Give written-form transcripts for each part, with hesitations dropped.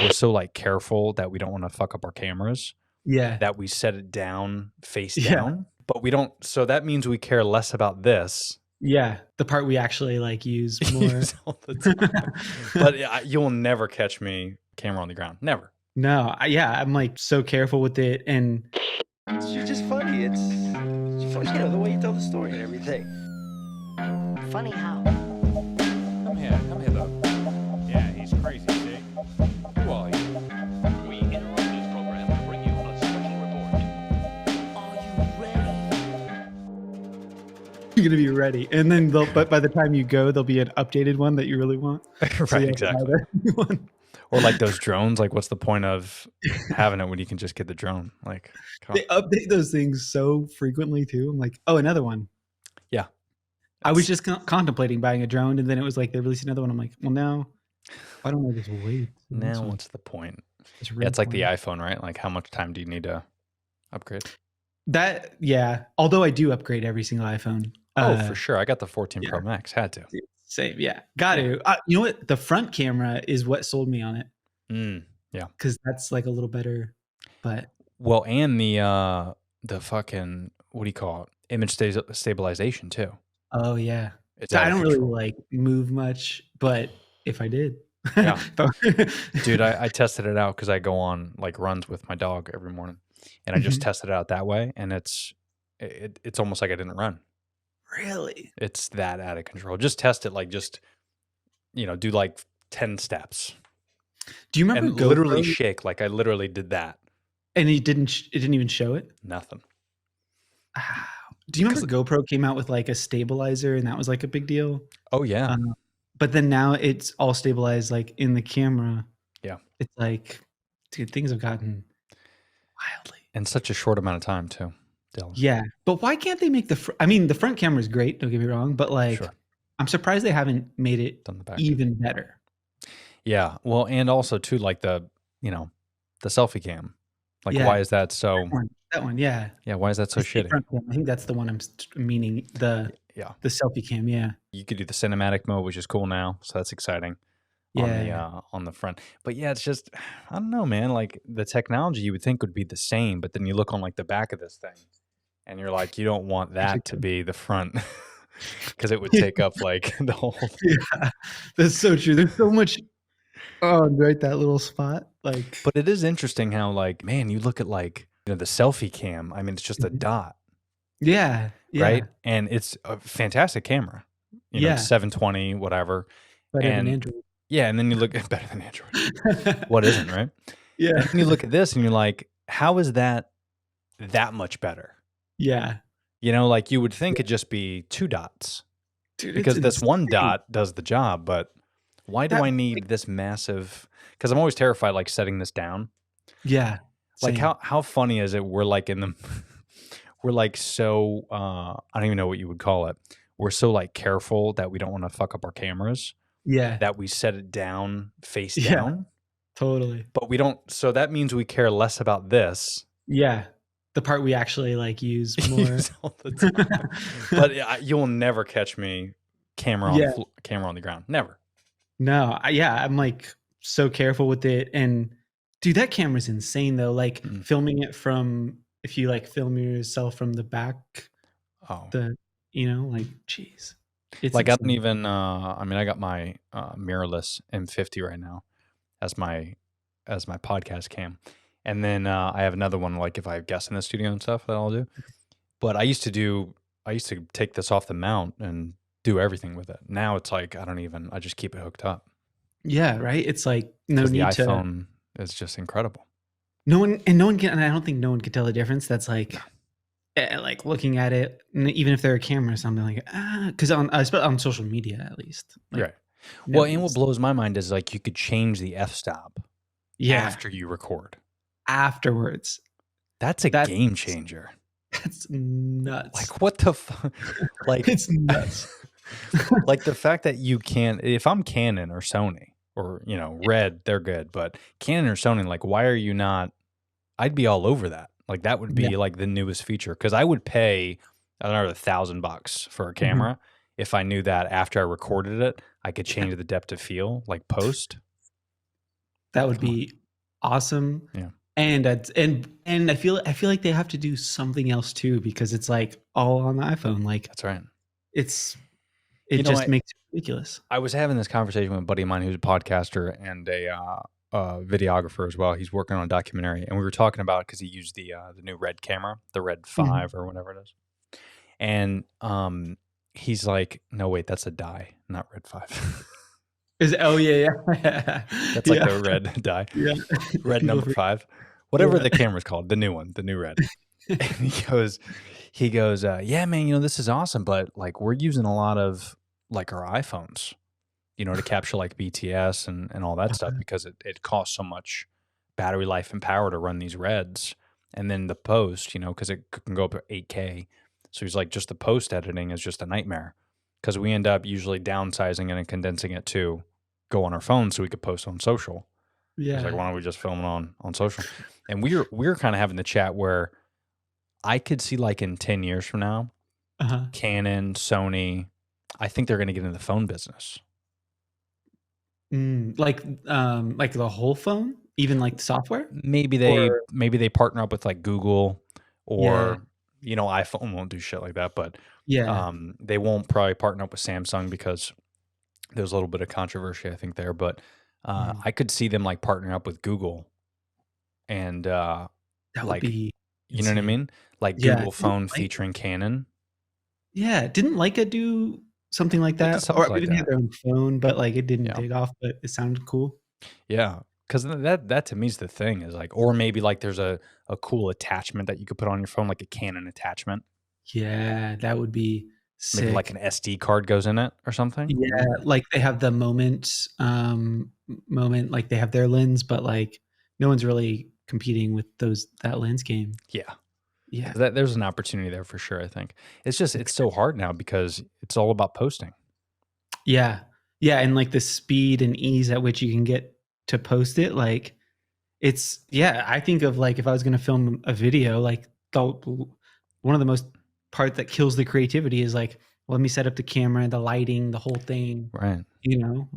we're so like careful that we don't want to fuck up our cameras Yeah. that we set it down face Yeah. down, but we don't. So that means we care less about this. Yeah. The part we actually like use more. Use all the time. But you'll never catch me camera on the ground. Never. No, I'm like so careful with it, and You're just funny. It's funny, you know, the way you tell the story and everything. Funny how? Come here, though. Yeah, he's crazy, see? Who are you? We interrupt this program to bring you a special report. Are you ready? you're gonna be ready. And then but by the time you go, there'll be an updated one that you really want. Right, exactly. Or like those drones, like what's the point of having it when you can just get the drone? Like, they update those things so frequently too. I'm like, oh, another one. Yeah. I was just contemplating buying a drone, and then it was like they released another one. I'm like, well, now why don't I just wait? Now what's the point? Yeah, it's like the iPhone, right? Like how much time do you need to upgrade? That, yeah. Although I do upgrade every single iPhone. Oh, for sure. I got the 14 Pro Max. Had to. Same, yeah. Got to. You know what? The front camera is what sold me on it. Yeah. Because that's like a little better. But well, and the fucking, what do you call it? Image stabilization too. Oh yeah. It's I don't really like move much, but if I did. Yeah. Dude, I tested it out because I go on like runs with my dog every morning, and I just tested it out that way, and it's almost like I didn't run. Really? It's that out of control. Just test it, like just, do like 10 steps. Do you remember and literally shake? Like I literally did that. And it didn't even show it? Nothing. Do you remember GoPro came out with like a stabilizer, and that was like a big deal? Oh yeah. But then now it's all stabilized like in the camera. Yeah. It's like, dude, things have gotten wildly. In such a short amount of time too, Dylan. Yeah. But why can't they make the front camera is great, don't get me wrong, but like I'm surprised they haven't made it even better. Yeah. Well, and also too, like the selfie cam. Like why is that so that one, yeah. Yeah, why is that so shitty? I think that's the one I'm meaning. The selfie cam, yeah. You could do the cinematic mode, which is cool now, so that's exciting. Yeah. On the front. But yeah, it's just I don't know, man. Like the technology you would think would be the same, but then you look on like the back of this thing and you're like, you don't want that to be the front because it would take up like the whole thing. Yeah. That's so true. There's so much right, that little spot. Like, but it is interesting how like, man, you look at like, the selfie cam. I mean, it's just a dot. Yeah. Right. And it's a fantastic camera. 720, whatever. Better than Android. Yeah. And then you look at better than Android. What isn't, right? Yeah. And then you look at this and you're like, how is that much better? Yeah. Like you would think it'd just be 2 dots. Dude, because this one dot does the job, but why do I need this massive? Because I'm always terrified, like setting this down. Yeah. Like how funny is it? We're like we're like so, I don't even know what you would call it. We're so like careful that we don't want to fuck up our cameras. Yeah. That we set it down face down. Totally. But we don't. So that means we care less about this. Yeah. The part we actually like use more. Use all the time. But you'll never catch me camera on the ground. Never. No. I'm like so careful with it. And dude, that camera's insane though. Like filming it from, if you like film yourself from the back, like, geez. It's like, insane. I don't even, I got my mirrorless M50 right now as my podcast cam. And then I have another one, like if I have guests in the studio and stuff that I'll do. But I used to take this off the mount and do everything with it. Now it's like, I just keep it hooked up. Yeah. Right. It's like no need the iPhone is just incredible. No one can, and I don't think no one could tell the difference. That's like, like looking at it, even if they're a camera or something, like, because on social media at least. Like, right. Well, and what blows my mind is like you could change the f-stop after you record. Afterwards. That's a game changer. That's nuts. Like what the fuck? Like it's nuts. Like the fact that you can't, if I'm Canon or Sony or, Red, they're good, but Canon or Sony, like why are you not, I'd be all over that. Like that would be like the newest feature. Cause I would pay another $1,000 for a camera if I knew that after I recorded it, I could change the depth of field, like post. That would be awesome. Yeah. And I feel like they have to do something else too, because it's like all on the iPhone. Like That's right. it You know, just makes it ridiculous. I was having this conversation with a buddy of mine who's a podcaster and a videographer as well. He's working on a documentary, and we were talking about because he used the new Red camera, the Red 5 or whatever it is, and he's like, "No, wait, that's a dye, not Red 5. Oh yeah. That's like the red dye, Yeah. Red People number forget. 5, whatever Yeah. the camera's called, the new one, the new Red." And he goes, "Yeah, man, you know, this is awesome, but like we're using a lot of like our iPhones, you know, to capture like BTS and all that stuff because it costs so much battery life and power to run these Reds, and then the post, you know, because it can go up to 8K. So he's like, just the post editing is just a nightmare because we end up usually downsizing it and condensing it to go on our phone so we could post on social. He's like, why don't we just film it on social? And we're kind of having the chat where I could see like in 10 years from now, Canon, Sony, I think they're going to get into the phone business. Like the whole phone, even like the software. Maybe they partner up with like Google or you know, iPhone won't do shit like that, but they won't probably partner up with Samsung because there's a little bit of controversy I think there, but I could see them like partnering up with Google and that would like be you know what I mean? Like Google phone featuring Canon. Yeah, didn't Leica do something like They did that? something Or like maybe they had that. their own phone, but like it didn't Yeah. take off, but it sounded cool. Yeah, because that to me is the thing is like, or maybe like there's a cool attachment that you could put on your phone, like a Canon attachment. Yeah, that would be sick. Maybe like an SD card goes in it or something. Yeah, like they have the moment, like they have their lens, but like no one's really competing with that lens game. Yeah. Yeah. There's an opportunity there for sure, I think. It's just it's so hard now because it's all about posting. Yeah. Yeah, and like the speed and ease at which you can get to post it, like I think of like if I was going to film a video, like one of the most part that kills the creativity is like, let me set up the camera, the lighting, the whole thing, Right. you know?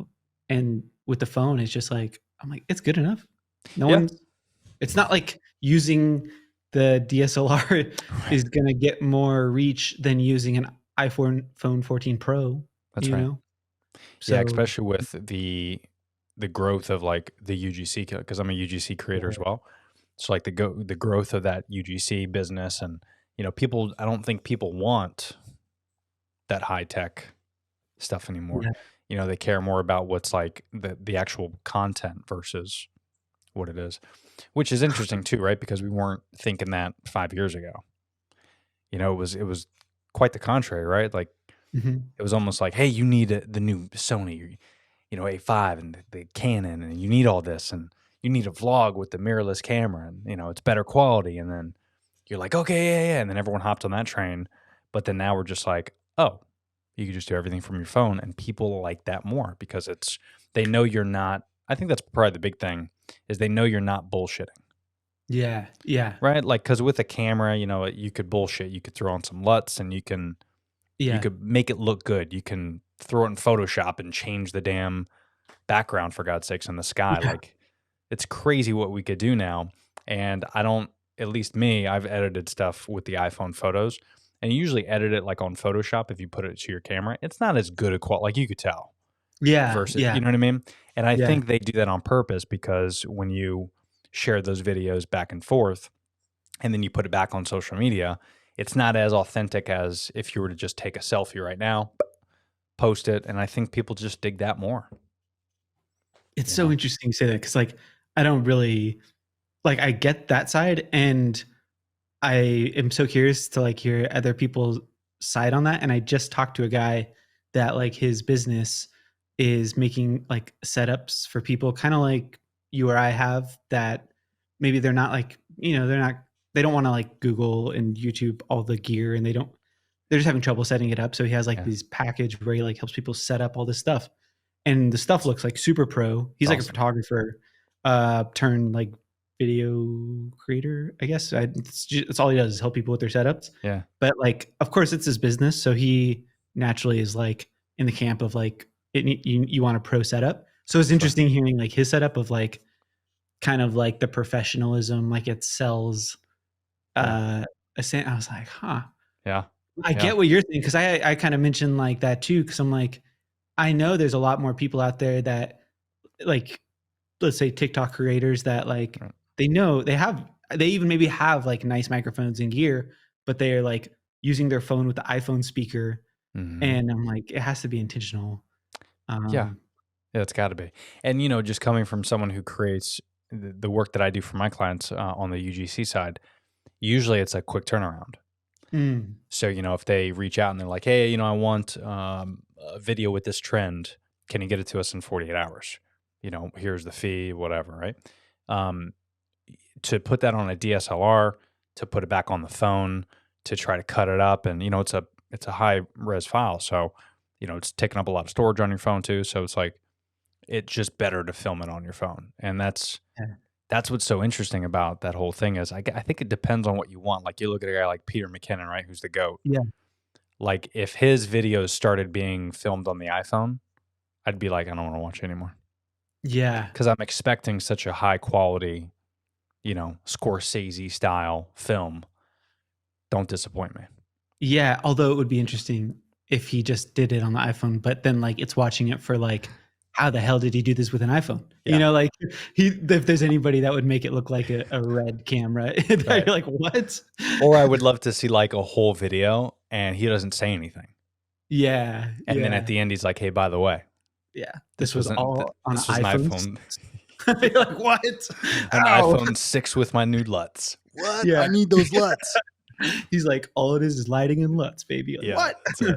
And with the phone, it's just like, I'm like, it's good enough. It's not like using the DSLR is going to get more reach than using an iPhone 14 Pro. That's you right. know? Yeah, especially with the growth of like the UGC, because I'm a UGC creator as well. So like the growth of that UGC business, and you know, I don't think people want that high tech stuff anymore. Yeah. You know, they care more about what's like the actual content versus what it is, which is interesting too, right? Because we weren't thinking that 5 years ago. You know, it was quite the contrary, right? Like it was almost like, hey, you need the new Sony, you know, A5 and the Canon, and you need all this, and you need a vlog with the mirrorless camera, and you know, it's better quality. And then you're like, okay, yeah, and then everyone hopped on that train. But then now we're just like, oh, you can just do everything from your phone, and people like that more because they know you're not. I think that's probably the big thing is they know you're not bullshitting. Yeah. Right? Like, because with a camera, you know, you could bullshit. You could throw on some LUTs and you could make it look good. You can throw it in Photoshop and change the damn background, for God's sakes, in the sky. Yeah. Like, it's crazy what we could do now. And at least me, I've edited stuff with the iPhone photos, and you usually edit it like on Photoshop. If you put it to your camera, it's not as good a quality. Like you could tell. Yeah. Versus, you know what I mean? And I Yeah. think they do that on purpose because when you share those videos back and forth and then you put it back on social media, it's not as authentic as if you were to just take a selfie right now, post it. And I think people just dig that more. It's so interesting you say that because like I don't really like I get that side, and I am so curious to like hear other people's side on that. And I just talked to a guy that like his business is making like setups for people kind of like you or I have, that maybe they're not like, you know, they don't want to like Google and YouTube all the gear, and they're just having trouble setting it up. So he has like these package where he like helps people set up all this stuff, and the stuff looks like super pro. He's like a photographer, turned like video creator, I guess. It's all he does is help people with their setups. Yeah. But like, of course, it's his business, so he naturally is like in the camp of like you want a pro setup. So it's interesting hearing like his setup of like kind of like the professionalism, like it sells I was like, huh. Yeah. I get what you're saying, because I kind of mentioned like that too, because I'm like, I know there's a lot more people out there that, like, let's say TikTok creators that like Right. they even maybe have like nice microphones and gear, but they're like using their phone with the iPhone speaker, Mhm. and I'm like, it has to be intentional. Yeah, it's got to be. And just coming from someone who creates the work that I do for my clients on the UGC side, usually it's a quick turnaround. Mm, So if they reach out and they're like, "Hey, I want a video with this trend. Can you get it to us in 48 hours? Here's the fee, whatever." Right? Um, to put that on a DSLR, to put it back on the phone, to try to cut it up, and it's a high res file, so it's taking up a lot of storage on your phone too. So it's like it's just better to film it on your phone, and that's what's so interesting about that whole thing is I think it depends on what you want. Like you look at a guy like Peter McKinnon, right, who's the GOAT. yeah. Like if his videos started being filmed on the iPhone, I'd be like, I don't want to watch it anymore. Yeah. Because I'm expecting such a high quality, Scorsese style film. Don't disappoint me. Yeah. Although it would be interesting if he just did it on the iPhone, but then like it's watching it for like, how the hell did he do this with an iPhone? Yeah. Like if there's anybody that would make it look like a red camera, you're Right. like, what? Or I would love to see like a whole video and he doesn't say anything. Yeah. And then at the end, he's like, "Hey, by the way, yeah, this was all on this an was iPhone. an iPhone, You're like, what? an Ow. iPhone 6 with my nude LUTs. What? Yeah. I need those LUTs." He's like, all it is lighting and LUTs, baby. Like, Yeah, what? that's it.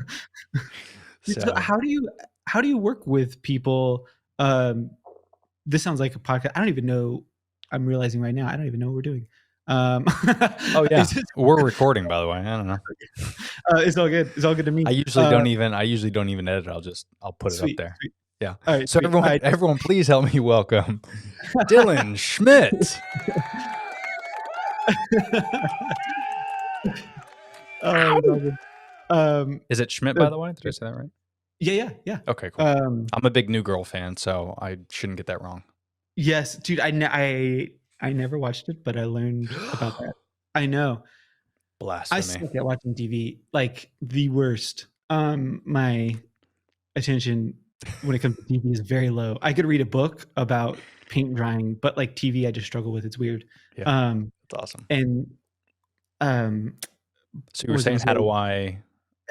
So So how do you work with people? This sounds like a podcast. I don't even know. I'm realizing right now, I don't even know what we're doing. oh yeah, we're recording, by the way. I don't know. It's all good. It's all good to me. I usually don't even edit. I'll put it up Sweet, there. sweet. Yeah. All right. So sweet. everyone, please help me welcome Dylan Schmidt. Oh, it's all good. Is it Schmidt, by the way? Did I say that right? Yeah. Okay, cool. I'm a big New Girl fan, so I shouldn't get that wrong. Yes, dude. I never watched it, but I learned about that. I know. I Blasphemy. suck at watching TV, like the worst. My attention when it comes to TV is very low. I could read a book about paint drying, but like TV, I just struggle with. It's weird. Yeah, that's awesome. And So you were saying,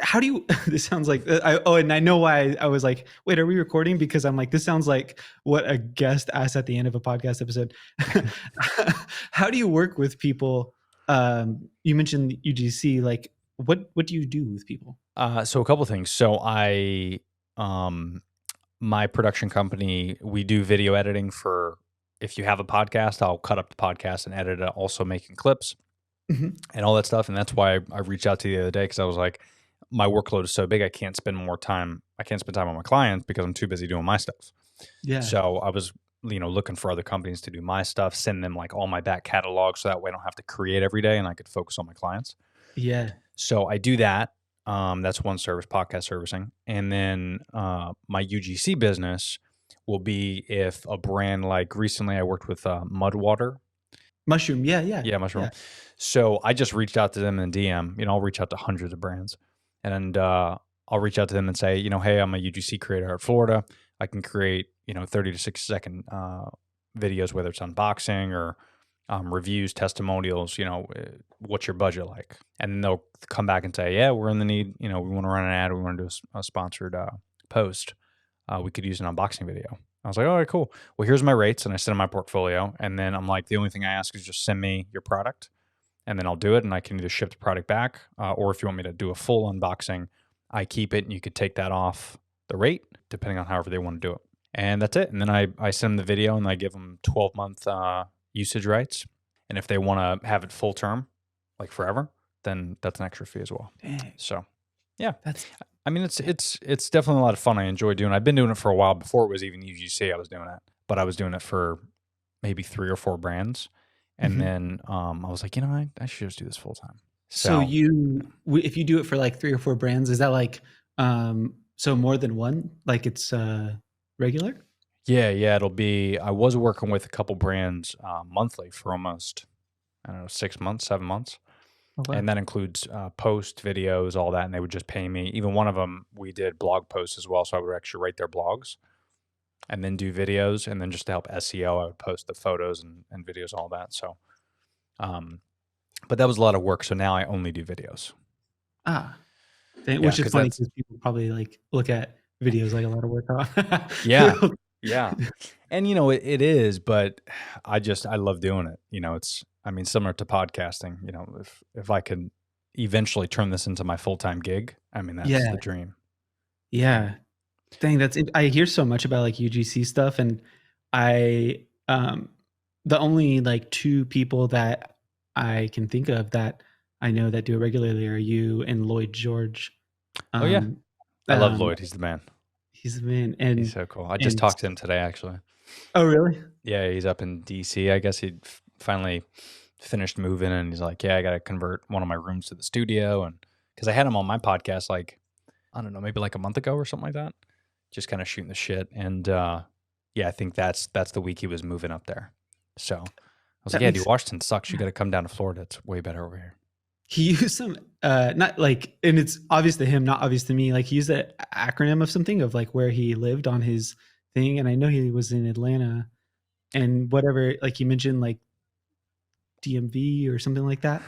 how do you? This sounds like and I know why I was like, wait, are we recording? Because I'm like, this sounds like what a guest asks at the end of a podcast episode. How do you work with people? You mentioned UGC. Like, what do you do with people? So a couple of things. So I, my production company, we do video editing for. If you have a podcast, I'll cut up the podcast and edit it, also making clips and all that stuff. And that's why I reached out to you the other day, because I was like, my workload is so big, I can't spend time on my clients because I'm too busy doing my stuff. Yeah. So I was, looking for other companies to do my stuff, send them like all my back catalog, so that way I don't have to create every day and I could focus on my clients. Yeah. So I do that. That's one service, podcast servicing. And then my UGC business will be if a brand, like recently I worked with Mudwater. Mushroom. Yeah. Mushroom. Yeah. So I just reached out to them in DM. I'll reach out to hundreds of brands, and I'll reach out to them and say, hey, I'm a UGC creator at Florida. I can create 30 to 60 second videos, whether it's unboxing or reviews, testimonials. What's your budget like? And then they'll come back and say, yeah, we're in the need. We want to run an ad. We want to do a sponsored post. We could use an unboxing video. I was like, all right, cool. Well, here's my rates. And I send them my portfolio. And then I'm like, the only thing I ask is just send me your product, and then I'll do it. And I can either ship the product back, or if you want me to do a full unboxing, I keep it and you could take that off the rate, depending on however they want to do it. And that's it. And then I send them the video and I give them 12-month usage rights. And if they want to have it full term, like forever, then that's an extra fee as well. Dang. So, yeah. I mean, it's definitely a lot of fun. I enjoy doing it. I've been doing it for a while. Before it was even UGC, I was doing it. But I was doing it for maybe 3 or 4 brands. And then I was like, I should just do this full time. So if you do it for like 3 or 4 brands, is that like so more than one? Like it's regular? Yeah, it'll be. I was working with a couple brands monthly for almost, I don't know, 6 months, 7 months. Oh wow. And that includes post videos, all that. And they would just pay me. Even one of them, we did blog posts as well. So I would actually write their blogs and then do videos. And then just to help SEO, I would post the photos and videos, all that. So, but that was a lot of work. So now I only do videos. Ah, Yeah, which is because funny that's, because people probably like look at videos like a lot of work on. yeah, yeah. And, it is, but I love doing it. I mean, similar to podcasting, if I could eventually turn this into my full-time gig, I mean, that's Yeah, the dream. yeah. Dang, I hear so much about like UGC stuff, and I the only like two people that I can think of that I know that do it regularly are you and Lloyd George. Oh, yeah. Um, I love um, Lloyd. He's the man. he's the man, He's so cool. I just and talked to him today, actually. oh really? Yeah, he's up in DC. I guess he finally finished moving, and he's like, "Yeah, I got to convert one of my rooms to the studio." And because I had him on my podcast, like, I don't know, maybe like a month ago or something like that, just kind of shooting the shit. And yeah, I think that's the week he was moving up there. So I was like, That "Yeah, makes dude, Washington sucks. You got to come down to Florida. It's way better over here." he used some not like, and it's obvious to him, not obvious to me. Like he used an acronym of something of like where he lived on his thing, and I know he was in Atlanta and whatever. Like you mentioned, like DMV or something like that.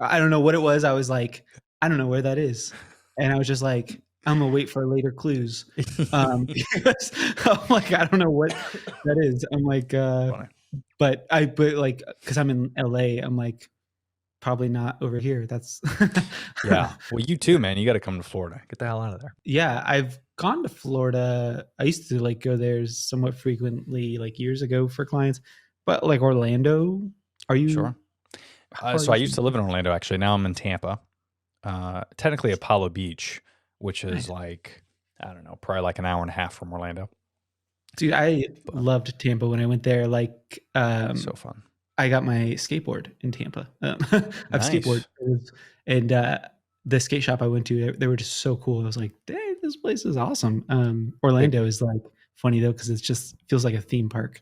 I don't know what it was. I was like, I don't know where that is, and I was just like, I'm gonna wait for later clues. Because I'm like, I don't know what that is. I'm like, Funny. but like, because I'm in LA, I'm like, probably not over here. That's Yeah. Well, you too, man. You got to come to Florida. Get the hell out of there. Yeah, I've gone to Florida. I used to like go there somewhat frequently, like years ago for clients. But like Orlando, are you? Sure. How far So are I you used to from? live in Orlando, actually. Now I'm in Tampa. Technically Apollo Beach, which Nice. is like, I don't know, probably like an hour and a half from Orlando. Dude, I But loved Tampa when I went there. Like, so fun. I got my skateboard in Tampa. I've skateboarded, Nice. and the skate shop I went to, they were just so cool. I was like, "Dang, this place is awesome." They, Orlando is like funny though because it's just feels like a theme park.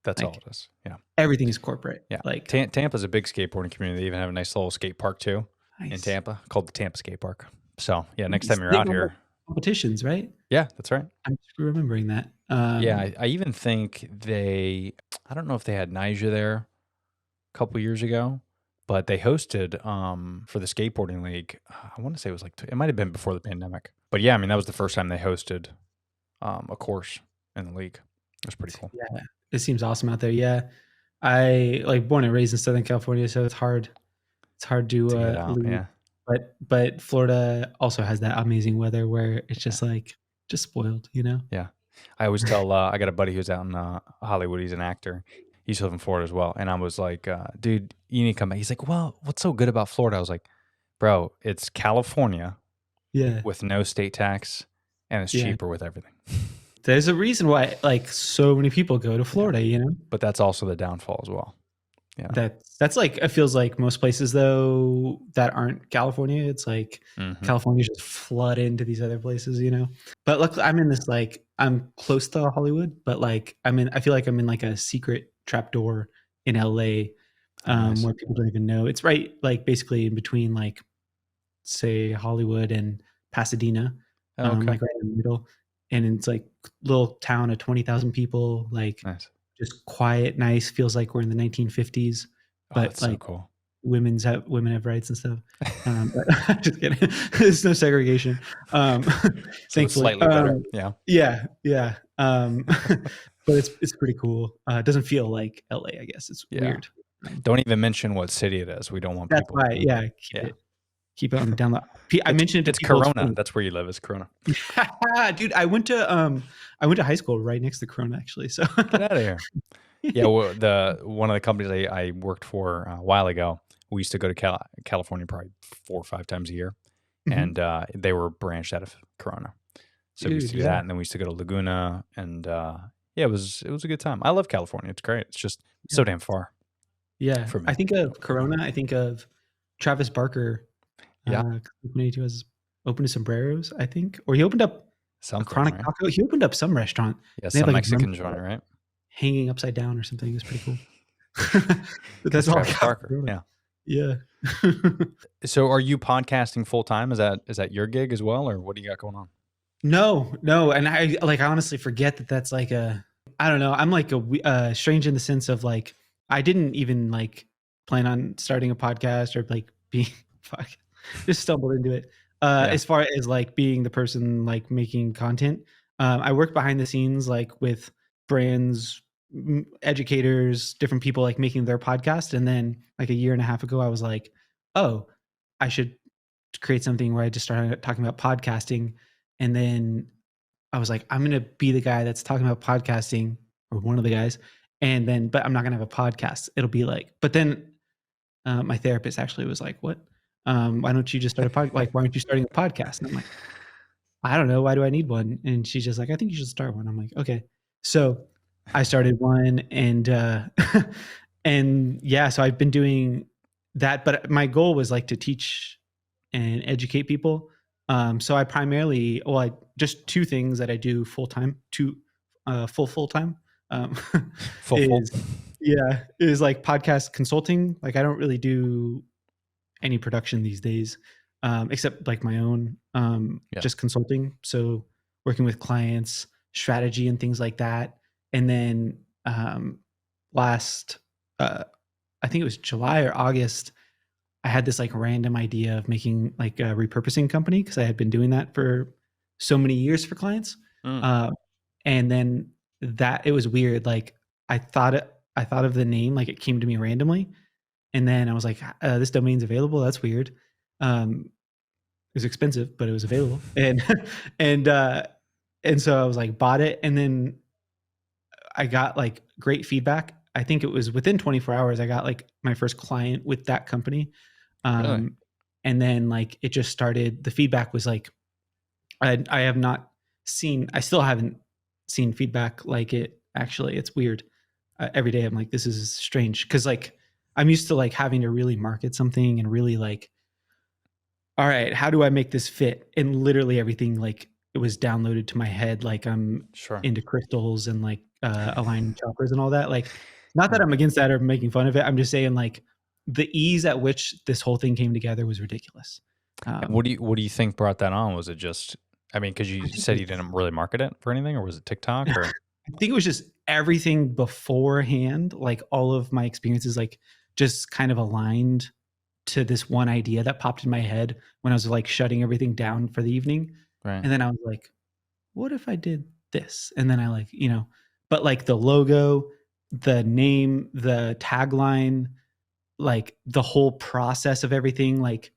that's all Like it is. Yeah. everything is corporate. Yeah. Like Tampa's a big skateboarding community. They even have a nice little skate park too in nice. Tampa called the Tampa Skate Park. So yeah, next Nice. time you're They out have here, competitions, right? yeah, that's right. I'm just remembering that. Yeah, I even think I don't know if they had Nyjah there a couple years ago, but they hosted for the skateboarding league. I want to say it was like it might have been before the pandemic, but yeah, I mean that was the first time they hosted a course in the league. It was pretty cool. Yeah, it seems awesome out there. Yeah, I like born and raised in Southern California, so it's hard. It's hard to To get out, leave. yeah, But Florida also has that amazing weather where it's yeah, just like just spoiled, you know? yeah. I always tell I got a buddy who's out in Hollywood. He's an actor. He used to live in Florida as well, and I was like, dude, you need to come back. He's like, well, what's so good about Florida? I was like, bro, it's California Yeah, with no state tax, and it's yeah. cheaper with everything. There's a reason why like so many people go to Yeah, Florida, you know? but that's also the downfall as well. Yeah. That's like it feels like most places though that aren't California. It's like Hmm. California just flood into these other places, you know. But luckily, I'm in this like I'm close to Hollywood, but like I feel like I'm in like a secret trapdoor in LA, Oh, nice. where people don't even know. It's right like basically in between like say Hollywood and Pasadena, Oh, okay. like right in the middle, and it's like little town of 20,000 people, like Nice. just quiet, nice. Feels like we're in the 1950s, Oh, but that's so like cool. women have rights and stuff. But just kidding. There's no segregation. So it's Thankfully. slightly better. Yeah. Yeah. But it's pretty cool. It doesn't feel like LA, I guess. It's Yeah. weird. Don't even mention what city it is. We don't want That's people. why, yeah, Yeah. keep it on the down low. I mentioned it to It's people. Corona. That's where you live. It's Corona. Dude, I went to high school right next to Corona actually. So Get out of here. Yeah. Well, one of the companies I worked for a while ago, we used to go to California probably 4 or 5 times a year, Mhm. and they were branched out of Corona. So we used to Dude, do yeah. that, and then we used to go to Laguna, and yeah, it was a good time. I love California. It's great. It's just so damn far Yeah. for me. I think of Corona, I think of Travis Barker. Yeah. 2022 has opened to sombreros, I think. Or he opened up a Something, chronic right? taco. He opened up some restaurant. Yeah, They had some like a Mexican drum joint, right? hanging upside down or something. It was pretty cool. But That's that's all I Travis got. Barker. Yeah. Yeah. So are you podcasting full time? Is that your gig as well, or what do you got going on? No, and I honestly forget that that's like a I don't know. I'm like strange in the sense of like I didn't even like plan on starting a podcast or like being fuck, just stumbled into it. Yeah. As far as like being the person like making content, I work behind the scenes like with brands, educators, different people like making their podcast, and then like a year and a half ago, I was like, oh, I should create something where I just started talking about podcasting. And then I was like, I'm going to be the guy that's talking about podcasting or one of the guys. And then, but I'm not going to have a podcast. It'll be like, but then my therapist actually was like, what? Why don't you just start a podcast? Like, why aren't you starting a podcast? And I'm like, I don't know. Why do I need one? And she's just like, I think you should start one. I'm like, okay. So I started one and yeah, so I've been doing that, but my goal was like to teach and educate people. So I primarily, well, I just two things that I do full time, full time, um, Full. is is like podcast consulting. Like I don't really do any production these days, except like my own, Yeah. just consulting. So working with clients, strategy and things like that. And then last, I think it was July or August, I had this like random idea of making like a repurposing company because I had been doing that for so many years for clients. Mm. And then that it was weird. Like I thought of the name, like it came to me randomly. And then I was like, this domain's available. That's weird. It was expensive, but it was available. And and so I was like, bought it. And then I got like great feedback. I think it was within 24 hours, I got like my first client with that company. Really? And then like it just started, the feedback was like, I have not seen, I still haven't seen feedback like it actually. It's weird. Every day I'm like, this is strange. Cause like I'm used to like having to really market something and really like, all right, how do I make this fit? And literally everything like it was downloaded to my head. Like I'm Sure. into crystals and like aligning chakras and all that. Like, not that I'm against that or making fun of it. I'm just saying like the ease at which this whole thing came together was ridiculous. And what do you think brought that on? Was it just, I mean, because you said you didn't really market it for anything, or was it TikTok or? I think it was just everything beforehand, like all of my experiences, like just kind of aligned to this one idea that popped in my head when I was like shutting everything down for the evening. Right. And then I was like, what if I did this? And then I like, but like the logo, the name, the tagline, like the whole process of everything, like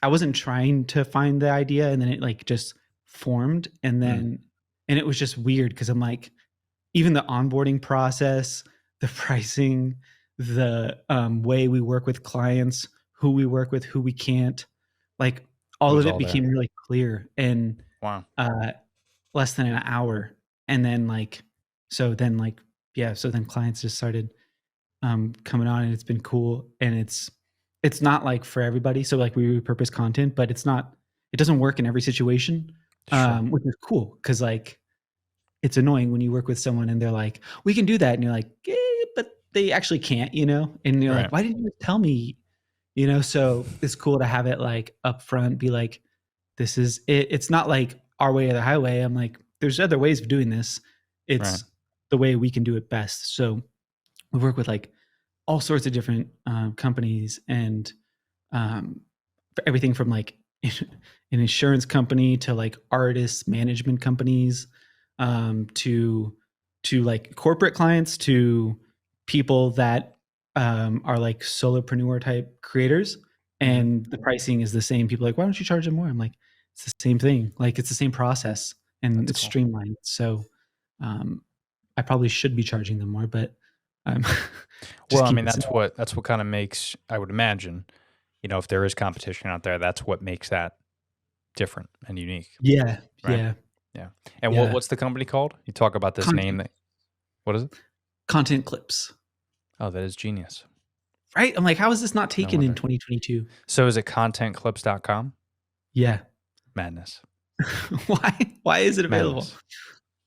I wasn't trying to find the idea and then it like just formed. And then, and it was just weird because I'm like, even the onboarding process, the pricing, the way we work with clients, who we work with, who we can't, like all of it became really clear in Wow. less than an hour. And then like, so then clients just started coming on and it's been cool. And it's not like for everybody. So like we repurpose content, but it doesn't work in every situation, which is cool. Cause like, it's annoying when you work with someone and they're like, we can do that. And you're like, but they actually can't, and you're like, why didn't you tell me, so it's cool to have it like upfront, be like, this is it. It's not like our way or the highway. I'm like, there's other ways of doing this. It's the way we can do it best. So we work with like all sorts of different companies and everything from like an insurance company to like artists, management companies, to like corporate clients, to people that are like solopreneur type creators. And the pricing is the same. People are like, why don't you charge them more? I'm like, it's the same thing. Like it's the same process and it's streamlined. So I probably should be charging them more, but well, I mean, that's what kind of makes, I would imagine, if there is competition out there, that's what makes that different and unique. Yeah. Right? Yeah. And what's the company called? You talk about this name. What is it? Content Clips. Oh, that is genius. Right? I'm like, how is this not taken in 2022? So is it contentclips.com? Yeah. Madness. Why is it available? Madness.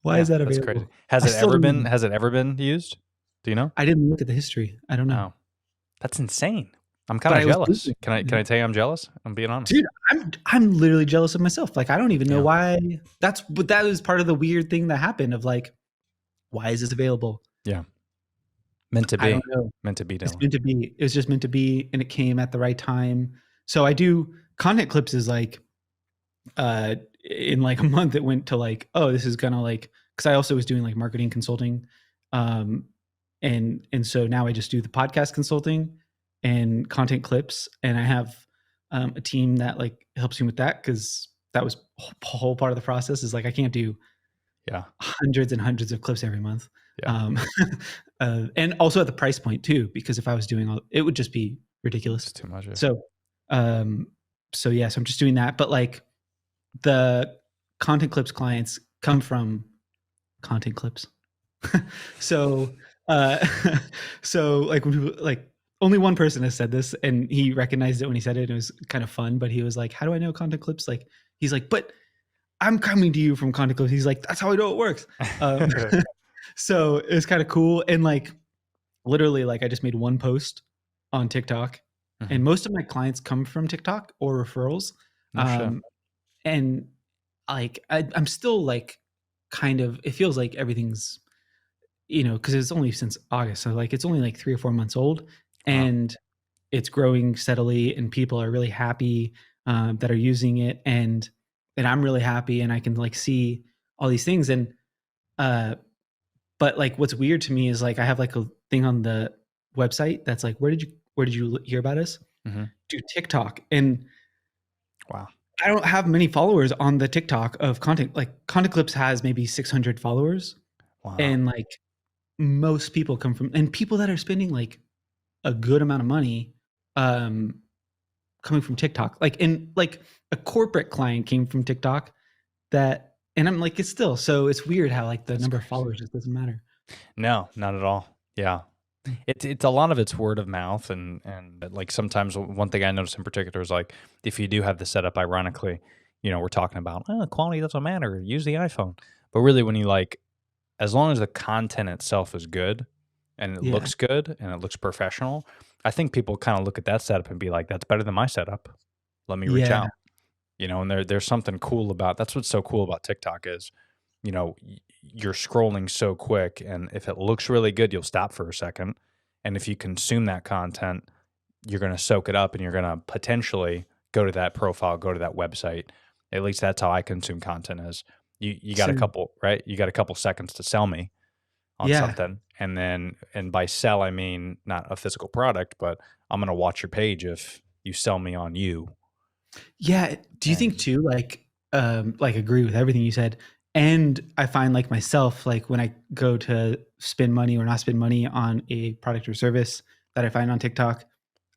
Why Yeah, is that that's available? crazy. Has I it still ever don't been? even, Has it ever been used? Do you know? I didn't look at the history. I don't know. Oh, that's insane. I'm kind But of I was jealous. Googling Can I it, can yeah. I tell you I'm jealous? I'm being honest. Dude, I'm literally jealous of myself. Like I don't even know Yeah. why. But that was part of the weird thing that happened of like, why is this available? Yeah. Meant to I don't be. know. Meant to be, It's Dylan. meant to be. It was just meant to be, and it came at the right time. So I do content clips is like in like a month it went to like, oh, this is gonna like, because I also was doing like marketing consulting. Um and so now I just do the podcast consulting and content clips, and I have a team that like helps me with that, because that was whole part of the process is like I can't do Yeah. hundreds and hundreds of clips every month. Yeah. And also at the price point too, because if I was doing all, it would just be ridiculous. It's too much. Yeah. So, so yeah, so I'm just doing that. But like the content clips clients come from content clips. So, uh, so like when people like, only one person has said this, and he recognized it when he said it. It was kind of fun, but he was like, "How do I know content clips?" Like, he's like, "But I'm coming to you from content clips." He's like, "That's how I know it works." Um, so it's kind of cool, and like literally, like I just made one post on TikTok, Mhm. and most of my clients come from TikTok or referrals. No shit. And like I'm still like kind of, it feels like everything's, because it's only since August, so like it's only like 3 or 4 months old, Wow. and it's growing steadily, and people are really happy that are using it, and I'm really happy, and I can like see all these things, and but like what's weird to me is like I have like a thing on the website that's like, where did you hear about us? Mhm. Do TikTok, and Wow. I don't have many followers on the TikTok of content. Like Content Clips has maybe 600 followers, Wow. and like most people come from, and people that are spending like a good amount of money coming from TikTok. Like, and like a corporate client came from TikTok that, and I'm like, it's still, so it's weird how like the That's number of crazy. followers just doesn't matter. No, not at all. Yeah. It's a lot of it's word of mouth, and like sometimes one thing I noticed in particular is like if you do have the setup, ironically, we're talking about quality doesn't matter, use the iPhone, but really when you like, as long as the content itself is good and it Yeah. looks good and it looks professional, I think people kind of look at that setup and be like, that's better than my setup. Let me reach Yeah. out. And there's something cool about, that's what's so cool about TikTok is, you're scrolling so quick, and if it looks really good, you'll stop for a second. And if you consume that content, you're going to soak it up, and you're going to potentially go to that profile, go to that website. At least that's how I consume content is you got a Same. couple, right? You got a couple seconds to sell me on Yeah. something. And by sell, I mean not a physical product, but I'm going to watch your page if you sell me on you. Yeah. Do you think And too, like agree with everything you said? And I find like myself, like when I go to spend money or not spend money on a product or service that I find on TikTok,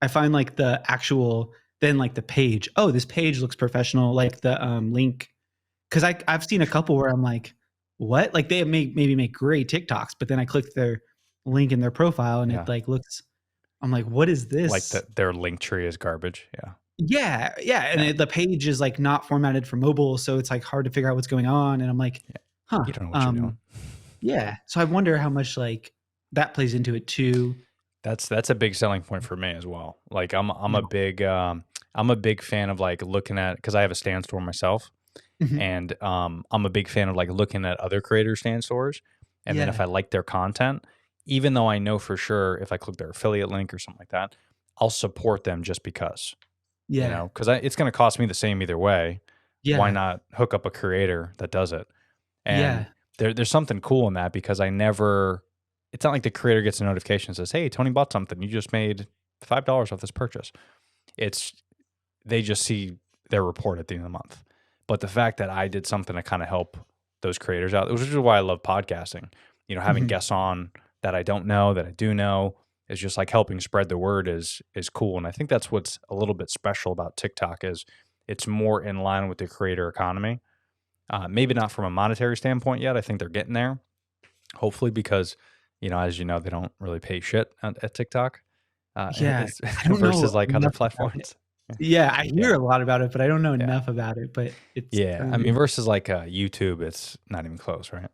I find like the actual, then like the page, oh, this page looks professional, like the link. Cause I've seen a couple where I'm like, what? Like they maybe make great TikToks, but then I click their link in their profile and yeah, it like looks, I'm like, what is like this? their link tree is garbage. Yeah. Yeah, yeah, and Yeah. the page is like not formatted for mobile, so it's like hard to figure out what's going on. And I'm like, Yeah. huh, You don't know what you're doing. yeah. So I wonder how much like that plays into it too. That's a big selling point for me as well. Like I'm Yeah. a big fan of like looking at, because I have a stand store myself, Mhm. and I'm a big fan of like looking at other creator stand stores, and then if Yeah, I like their content, even though I know for sure if I click their affiliate link or something like that, I'll support them just because, yeah, because it's going to cost me the same either way. Why yeah, not hook up a creator that does it? And yeah, there's something cool in that, because it's not like the creator gets a notification that says, hey, Tony bought something. You just made $5 off this purchase. It's, they just see their report at the end of the month. But the fact that I did something to kind of help those creators out, which is why I love podcasting, having Mhm. guests on that I don't know, that I do know, is just like helping spread the word is cool. And I think that's what's a little bit special about TikTok is it's more in line with the creator economy. Maybe not from a monetary standpoint yet. I think they're getting there, hopefully, because, as you know, they don't really pay shit at TikTok Yeah. it's I don't know versus like other enough about it. platforms. Yeah, I hear Yeah. a lot about it, but I don't know Yeah. enough about it. But it's Yeah, I mean, versus like YouTube, it's not even close, right?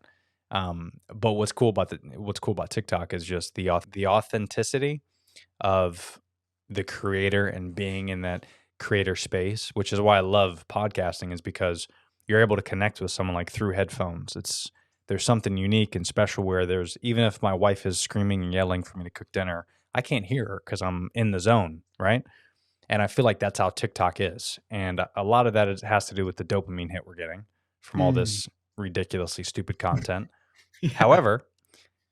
But what's cool about TikTok is just the authenticity of the creator and being in that creator space, which is why I love podcasting, is because you're able to connect with someone like through headphones. There's something unique and special where there's, even if my wife is screaming and yelling for me to cook dinner, I can't hear her because I'm in the zone, right? And I feel like that's how TikTok is. And a lot of that has to do with the dopamine hit we're getting from all Mm, this ridiculously stupid content. yeah, However,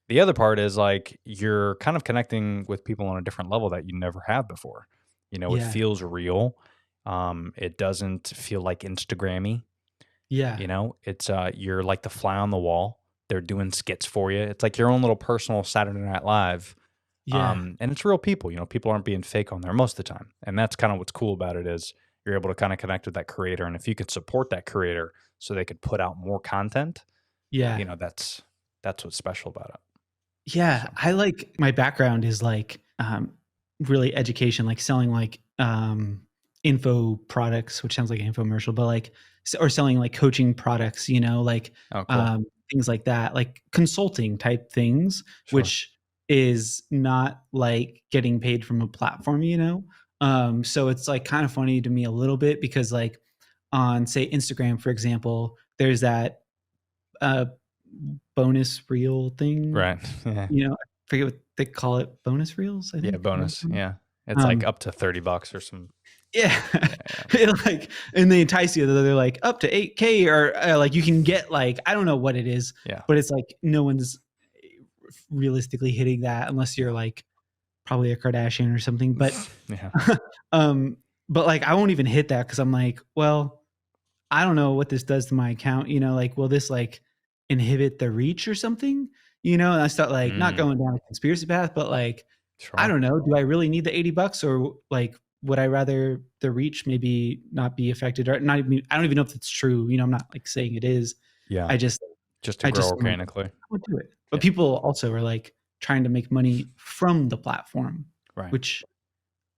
the other part is like you're kind of connecting with people on a different level that you never have before. It yeah, feels real. It doesn't feel like Instagrammy. yeah, It's you're like the fly on the wall. They're doing skits for you. It's like your own little personal Saturday Night Live. yeah, And it's real people. People aren't being fake on there most of the time. And that's kind of what's cool about it is you're able to kind of connect with that creator. And if you could support that creator so they could put out more content, yeah. that's what's special about it. Yeah, So I like my background is like really education, like selling like info products, which sounds like an infomercial, but like or selling like coaching products, like oh cool. things like that, like consulting type things, Sure. which is not like getting paid from a platform. So it's like kind of funny to me a little bit because like on say Instagram, for example, there's that uh bonus reel thing. Right. Yeah. I forget what they call it, bonus reels, I Yeah. think, or Bonus. something. Yeah. It's like Um, up to $30 or some. yeah, Yeah. Yeah. and they entice you. They're like up to 8K, or like you can get like I don't know what it is, Yeah. but it's like no one's realistically hitting that unless you're Yeah. like probably a Kardashian or something. But Yeah. um, but like I won't even hit that because I'm like, well, I don't know what this does to my account. Like will this like inhibit the reach or something? And I start like not Mm, going down a conspiracy path, but like I sure. don't know. Do I really need the $80 or like would I rather the reach maybe not be affected or not even I don't even know if it's true. I'm not like saying it is. Yeah. I just Just to I grow just am like, organically. I would do it. But Yeah. people also are like trying to make money from the platform, Right. which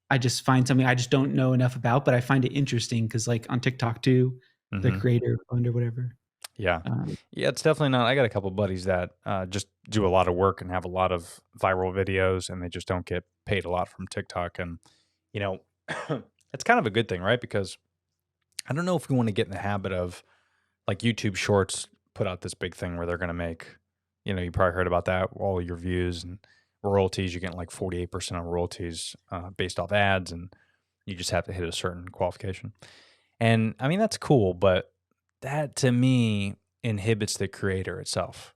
I just find something I just don't know enough about, but I find it interesting because like on TikTok too, the Hmm. creator fund or whatever. Yeah. Um, Yeah, it's definitely not. I got a couple buddies that just do a lot of work and have a lot of viral videos, and they just don't get paid a lot from TikTok. And, you know, it's kind of a good thing, right? Because I don't know if we want to get in the habit of like YouTube Shorts put out this big thing where they're going to make, you probably heard about that, all your views and royalties. You're getting like 48% of royalties based off ads, and you just have to hit a certain qualification. And I mean, that's cool, but that to me inhibits the creator itself.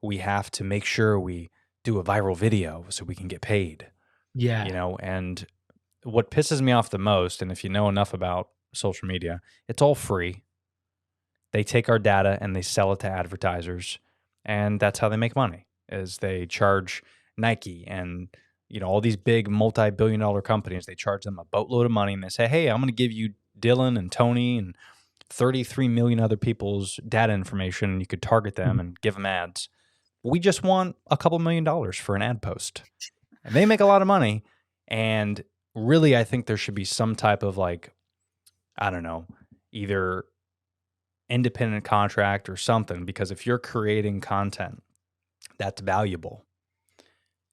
We have to make sure we do a viral video so we can get paid, yeah. and what pisses me off the most, and if you know enough about social media, it's all free. They take our data and they sell it to advertisers, and that's how they make money. Is they charge Nike and all these big multi-billion-dollar companies. They charge them a boatload of money, and they say, "Hey, I'm going to give you Dylan and Tony and 33 million other people's data information, and you could target them Mhm. and give them ads. We just want a couple $1,000,000 for an ad post." And they make a lot of money. And really, I think there should be some type of like, I don't know, either independent contract or something, because if you're creating content that's valuable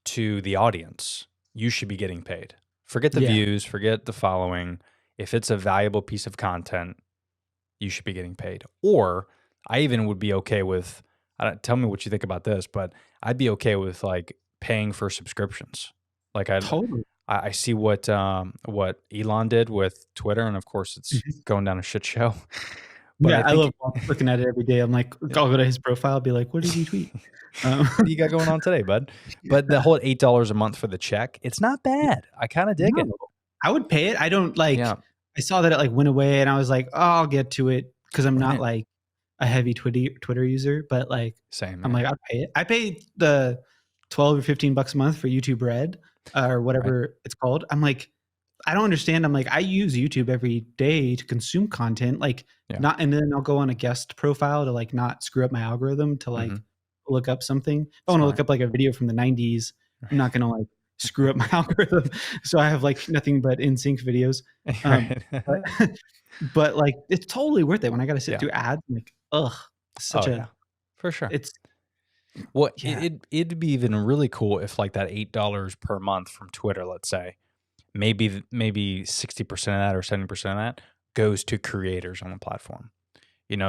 to the audience, you should be getting paid. Forget the Yeah. views, forget the following. If it's a valuable piece of content, you should be getting paid. Or I even would be okay with, tell me what you think about this, but I'd be okay with like paying for subscriptions. Like Totally. I see what Elon did with Twitter, and of course it's Mhm. going down a shit show. But Yeah, I I think love looking at it every day. I'm like, I'll go to his profile, be like, what did he tweet? what do you got going on today, bud? But the whole $8 a month for the check, it's not bad. I kind of dig No, it. I would pay it. I don't like. Yeah, I saw that it like went away, and I was like, oh, I'll get to it because I'm not right. like a heavy Twitter user. But like, Same, I'm yeah. like, I'll pay it. I paid the 12 or $15 a month for YouTube Red or Right. whatever it's called. I'm like, I don't understand. I'm like, I use YouTube every day to consume content, like Yeah. not, and then I'll go on a guest profile to like not screw up my algorithm to like Mhm. look up something. If I want to look Smart. up like a video from the 90s, I'm not gonna like screw up my algorithm. So I have like nothing but in sync videos. Right. But, but like it's totally worth it when I got to sit Yeah. through ads. I'm like, ugh, Oh yeah, for sure. it's Well, yeah, it'd be even really cool if like that $8 per month from Twitter, let's say, maybe 60% of that or 70% of that goes to creators on the platform.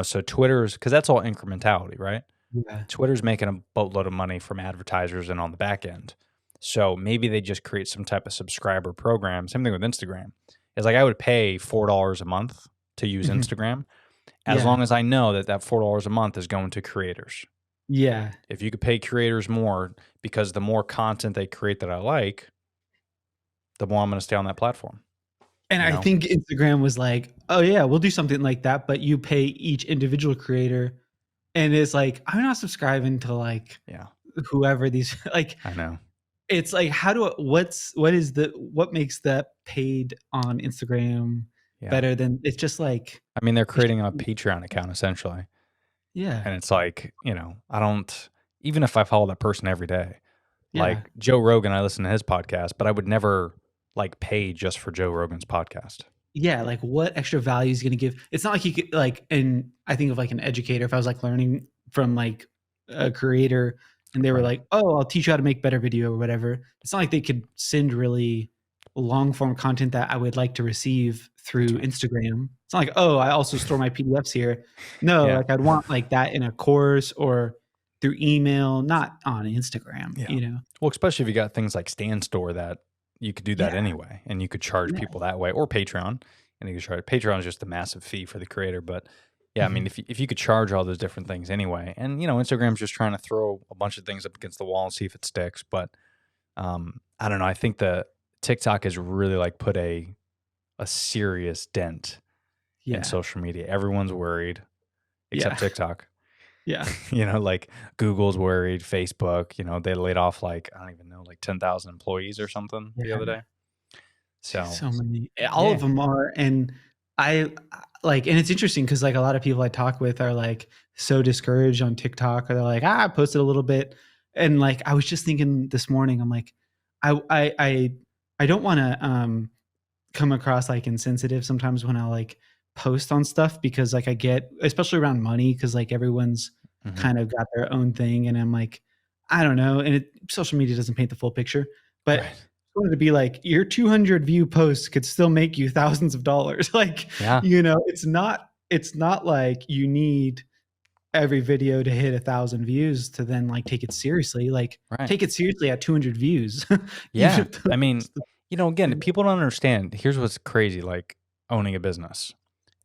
So Twitter's, because that's all incrementality, right? yeah, Twitter's making a boatload of money from advertisers and on the back end. So maybe they just create some type of subscriber program. Same thing with Instagram. It's like I would pay $4 a month to use mhm, Instagram as yeah, long as I know that $4 a month is going to creators. yeah. If you could pay creators more, because the more content they create that I like, the more I'm going to stay on that platform. And You I know? think Instagram was like, oh yeah, we'll do something like that, but you pay each individual creator, and it's like I'm not subscribing to like Yeah, whoever these like. I know. It's like what makes that paid on Instagram Yeah. better than it's just like I mean, they're it's creating a just- Patreon account essentially. yeah, And it's like, I don't, even if I follow that person every day, yeah, like Joe Rogan, I listen to his podcast, but I would never like pay just for Joe Rogan's podcast. yeah. Like what extra value is going to give? It's not like you could like, and I think of like an educator. If I was like learning from like a creator, and they were Right. like, "Oh, I'll teach you how to make better video or whatever." It's not like they could send really long form content that I would like to receive through right. Instagram. It's not like, "Oh, I also store my PDFs here." No, Yeah. like I'd want like that in a course or through email, not on Instagram, Yeah. you know? Well, especially if you got things like Stand Store that you could do that Yeah. anyway, and you could charge Yeah. people that way, or Patreon, and you could charge. Patreon is just a massive fee for the creator, but yeah, I mean, Mhm. if you could charge all those different things anyway, and Instagram's just trying to throw a bunch of things up against the wall and see if it sticks. But I don't know. I think the TikTok has really like put a serious dent in Yeah. social media. Everyone's worried except Yeah. TikTok. Yeah. Like Google's worried, Facebook, they laid off like, I don't even know, like 10,000 employees or something the other Yeah. day. So, So many. All of yeah. them are, and I like, and it's interesting because like a lot of people I talk with are like so discouraged on TikTok, or they're like, I posted a little bit, and like I was just thinking this morning, I'm like, I don't want to come across like insensitive sometimes when I like post on stuff, because like I get, especially around money, because like everyone's Mhm. kind of got their own thing, and I'm like, I don't know, and social media doesn't paint the full picture, but Right. I wanted to be like, your 200 view posts could still make you thousands of dollars. Like, Yeah. it's not like you need every video to hit 1,000 views to then like take it seriously. Like, Right. take it seriously at 200 views. Even Yeah. if the- I mean, again, Yeah. people don't understand. Here's what's crazy, like owning a business.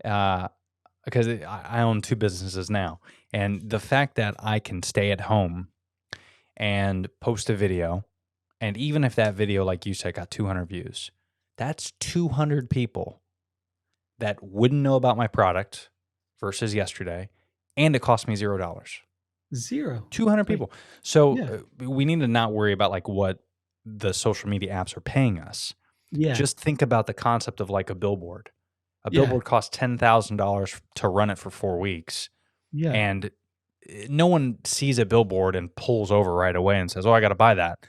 Because I own two businesses now. And the fact that I can stay at home and post a video, and even if that video, like you said, got 200 views, that's 200 people that wouldn't know about my product versus yesterday, and it cost me $0. Zero. 200 Like, people. So yeah. we need to not worry about like what the social media apps are paying us. Yeah. Just think about the concept of like a billboard. A Yeah. billboard costs $10,000 to run it for 4 weeks. Yeah. And no one sees a billboard and pulls over right away and says, "Oh, I got to buy that."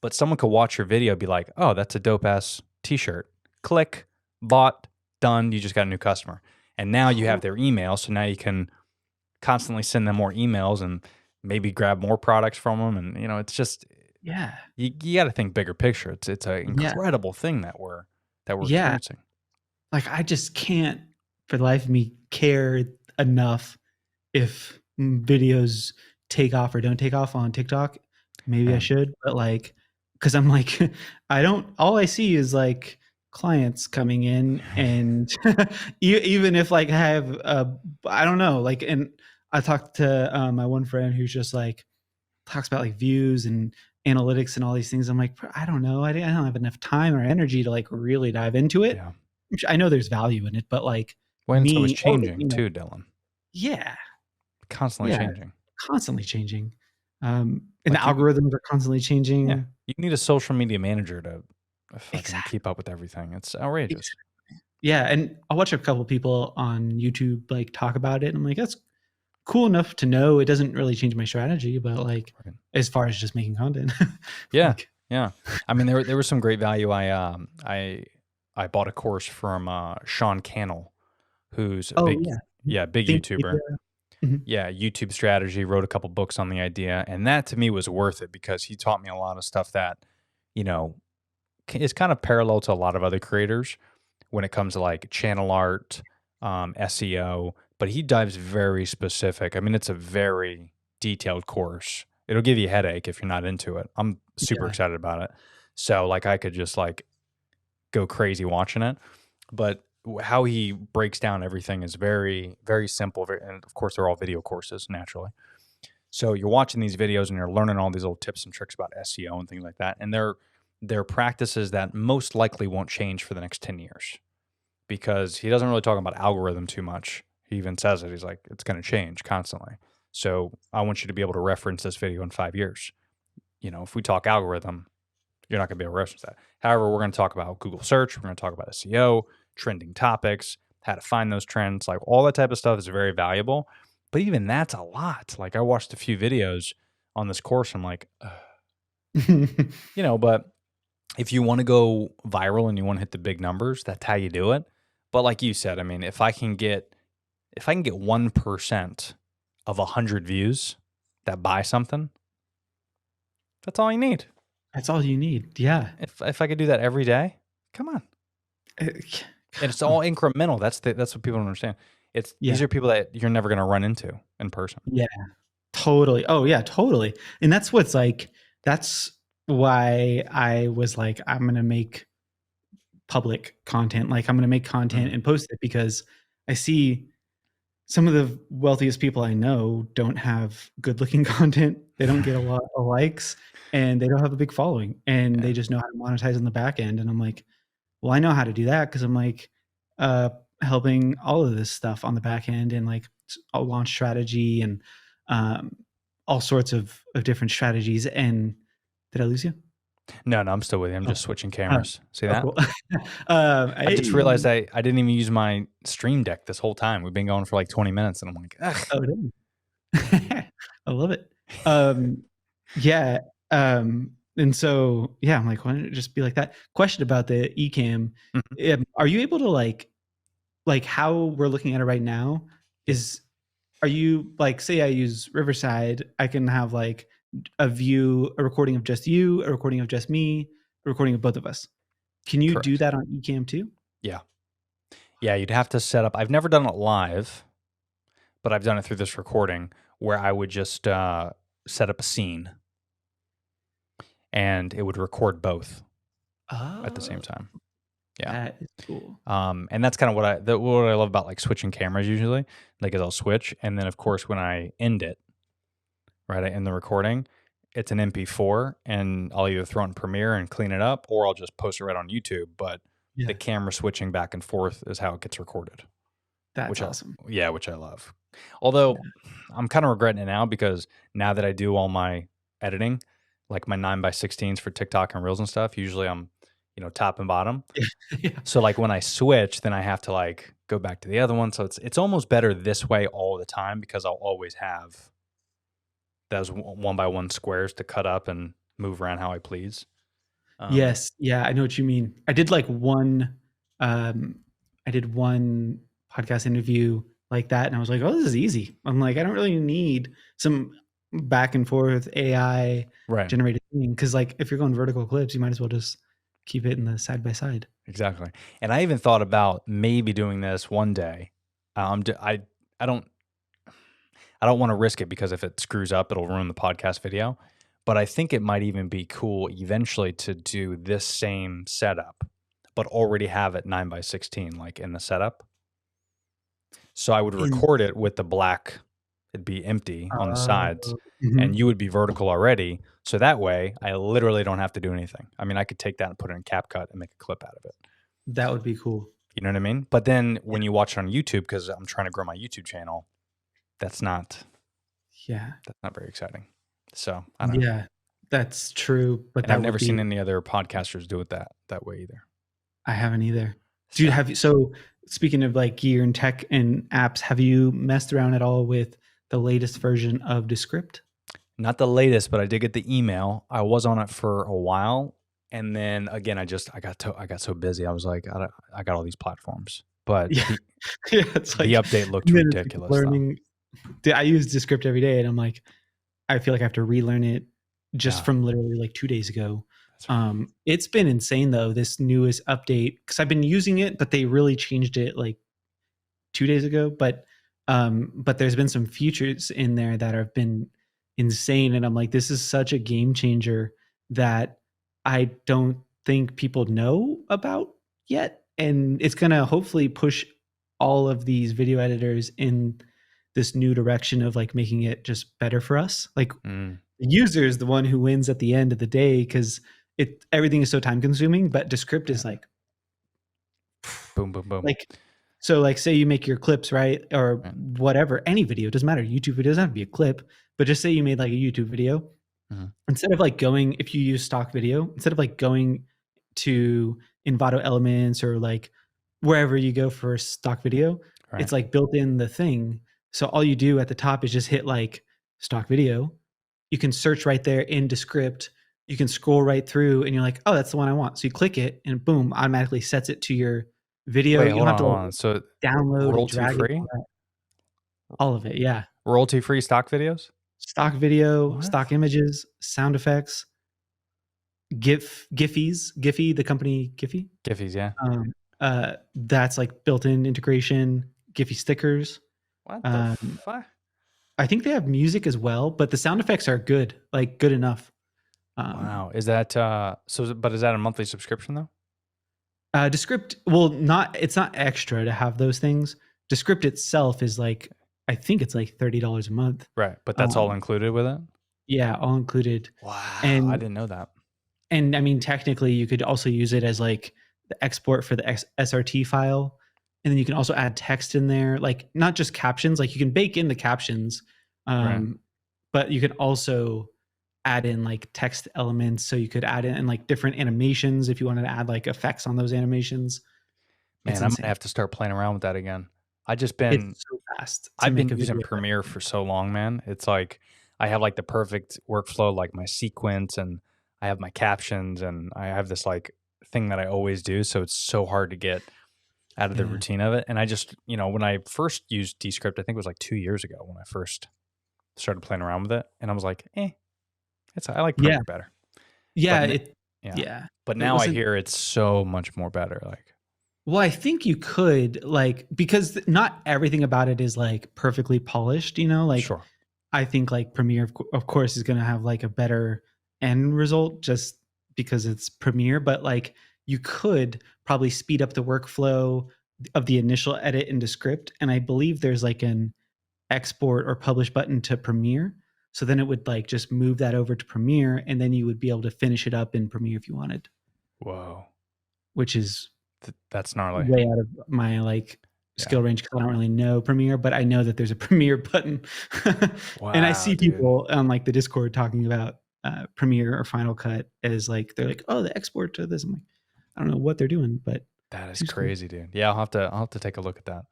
But someone could watch your video, be like, "Oh, that's a dope ass t-shirt." Click, bought, done. You just got a new customer. And now you have their email. So now you can constantly send them more emails and maybe grab more products from them. And, it's just, Yeah. you got to think bigger picture. It's an Yeah. incredible thing that we're Yeah. experiencing. Like, I just can't for the life of me care enough if videos take off or don't take off on TikTok. Maybe I Right. should, but like, because I'm like, all I see is like clients coming in, and even if like I have, I don't know, like, and I talked to my one friend who's just like talks about like views and analytics and all these things. I'm like, I don't know, I don't have enough time or energy to like really dive into it. Yeah. Which I know there's value in it, but like Well, and so it's me, changing too, Dylan. yeah, Constantly yeah, changing. constantly changing. And the Like you, algorithms are constantly changing. yeah, you need a social media manager to fucking Exactly. keep up with everything. It's outrageous. Yeah, and I'll watch a couple people on YouTube like talk about it, and I'm like, that's cool enough to know. It doesn't really change my strategy, but like Right. as far as just making content, Yeah. like, Yeah. I mean, there was some great value. I bought a course from Sean Cannell, who's a Oh big, yeah. big Think YouTuber. media. Mhm. Yeah, YouTube strategy, wrote a couple books on the idea, and that to me was worth it because he taught me a lot of stuff that, you know, is kind of parallel to a lot of other creators when it comes to like channel art, SEO, but he dives very specific. I mean, it's a very detailed course. It'll give you a headache if you're not into it. I'm super Yeah. excited about it. So like I could just like go crazy watching it, but how he breaks down everything is very, very simple. And of course, they're all video courses naturally. So you're watching these videos and you're learning all these little tips and tricks about SEO and things like that. And they're practices that most likely won't change for the next 10 years because he doesn't really talk about algorithm too much. He even says it. He's like, it's going to change constantly. So I want you to be able to reference this video in 5 years. You know, if we talk algorithm, you're not going to be able to reference that. However, we're going to talk about Google search. We're going to talk about SEO, trending topics, how to find those trends. Like all that type of stuff is very valuable. But even that's a lot. Like I watched a few videos on this course. I'm like, you know, but if you want to go viral and you want to hit the big numbers, that's how you do it. But like you said, I mean, if I can get 1% of 100 views that buy something, that's all you need. That's all you need. Yeah. If I could do that every day, come on. And it's all incremental. That's what people don't understand. These are people that you're never going to run into in person. Yeah, totally. Oh yeah, totally. And that's what's like, that's why I was like, I'm going to make public content. Like I'm going to make content and post it because I see some of the wealthiest people I know don't have good looking content. They don't get a lot of likes and they don't have a big following and they just know how to monetize on the back end. And I'm like, well, I know how to do that because I'm like helping all of this stuff on the back end and like a launch strategy and all sorts of different strategies. And did I lose you? No, I'm still with you. I'm just switching cameras. See that? Cool. I just realized I didn't even use my Stream Deck this whole time. We've been going for like 20 minutes, and I'm like, ugh. Oh, dang. I love it. Yeah. And so, yeah, I'm like, why don't it just be like that? Question about the eCam. Are you able to like how we're looking at it right now are you like, say I use Riverside, I can have like a recording of just you, a recording of just me, a recording of both of us. Can you do that on eCam too? Yeah. Yeah, you'd have to set up. I've never done it live, but I've done it through this recording where I would just set up a scene and it would record both at the same time. Yeah. That is cool. And that's kind of what I love about like switching cameras usually. Like I'll switch, and then of course when I end it, right, I end the recording, it's an MP4, and I'll either throw it in Premiere and clean it up, or I'll just post it right on YouTube. But the camera switching back and forth is how it gets recorded. That's awesome. Which I love. Although I'm kind of regretting it now because now that I do all my editing, like my 9x16s for TikTok and Reels and stuff, usually I'm, top and bottom. So like when I switch, then I have to like go back to the other one. So it's almost better this way all the time because I'll always have those 1x1 squares to cut up and move around how I please. Yes. Yeah, I know what you mean. I did like one podcast interview like that, and I was like, oh, this is easy. I'm like, I don't really need some back and forth AI generated thing. Cause like if you're going vertical clips, you might as well just keep it in the side by side. Exactly. And I even thought about maybe doing this one day. I don't want to risk it because if it screws up, it'll ruin the podcast video. But I think it might even be cool eventually to do this same setup, but already have it 9x16 like in the setup. So I would record it with the black, it'd be empty on the sides, and you would be vertical already. So that way, I literally don't have to do anything. I mean, I could take that and put it in CapCut and make a clip out of it. That would be cool. You know what I mean? But then when you watch it on YouTube, because I'm trying to grow my YouTube channel, that's not very exciting. So I don't know. Yeah, that's true. But I've never seen any other podcasters do it that way either. I haven't either. Dude, so speaking of like gear and tech and apps, have you messed around at all with the latest version of Descript? Not the latest, but I did get the email. I was on it for a while, and then again, I got so busy. I was like, I got all these platforms, but Yeah. Yeah, it's the like update looked and then it's like ridiculous. Though. learning. I use Descript every day, and I'm like, I feel like I have to relearn it just Yeah. from literally like 2 days ago. That's right. It's been insane though, this newest update, because I've been using it, but they really changed it like 2 days ago. But there's been some features in there that have been insane, and I'm like, this is such a game changer that I don't think people know about yet, and it's gonna hopefully push all of these video editors in this new direction of like making it just better for us. Like Mm. the user is the one who wins at the end of the day because everything is so time consuming, but Descript is like Boom, boom, boom. like so like say you make your clips, right? Or Right. whatever, any video, doesn't matter. YouTube video doesn't have to be a clip, but just say you made like a YouTube video. Mhm. Instead of like going, if you use stock video, instead of like going to Envato Elements or like wherever you go for stock video, Right. it's like built in the thing. So all you do at the top is just hit like stock video. You can search right there in Descript. You can scroll right through and you're like, oh, that's the one I want. So you click it and boom, automatically sets it to your video. Wait, You don't hold have to on, like hold on. So download and royalty drag it. free, All of it, yeah. royalty free stock videos. Stock video, What? stock images, sound effects, Giphy, the company Giphy. Giphies, yeah. That's like built-in integration, Giphy stickers. What the fuck? I think they have music as well, but the sound effects are good, like good enough. Wow, is that so? But is that a monthly subscription though? Descript, well, it's not extra to have those things. Descript itself is like, I think it's like $30 a month. Right, but that's all included with it. Yeah, all included. Wow, And I didn't know that. And I mean, technically, you could also use it as like the export for the SRT file. And then you can also add text in there, like not just captions, like you can bake in the captions, Right. but you can also add in like text elements. So you could add in like different animations if you wanted to add like effects on those animations. Man, It's I'm insane. gonna have to start playing around with that again. It's so fast. to I've been make a using video. Premiere for so long, man. It's like I have like the perfect workflow, like my sequence, and I have my captions, and I have this like thing that I always do. So it's so hard to get out of the Yeah. routine of it. And I just, when I first used Descript, I think it was like 2 years ago when I first started playing around with it, and I was like, I like Premiere better. Yeah. But Yeah. But It now I wasn't- hear it's so much more better. Like, Well, I think you could like, because not everything about it is like perfectly polished, like sure, I think like Premiere of course is going to have like a better end result just because it's Premiere, but like you could probably speed up the workflow of the initial edit into Script, and I believe there's like an export or publish button to Premiere. So then it would like just move that over to Premiere, and then you would be able to finish it up in Premiere if you wanted, whoa, which is that's gnarly. way out of my like skill range because I don't really know Premiere, but I know that there's a Premiere button. And I see Wow, dude. people on like the Discord talking about Premiere or Final Cut as like they're like, oh, the export to this. I'm like, I don't know what they're doing, but That is seems cool. crazy, dude. Yeah, I'll have to take a look at that.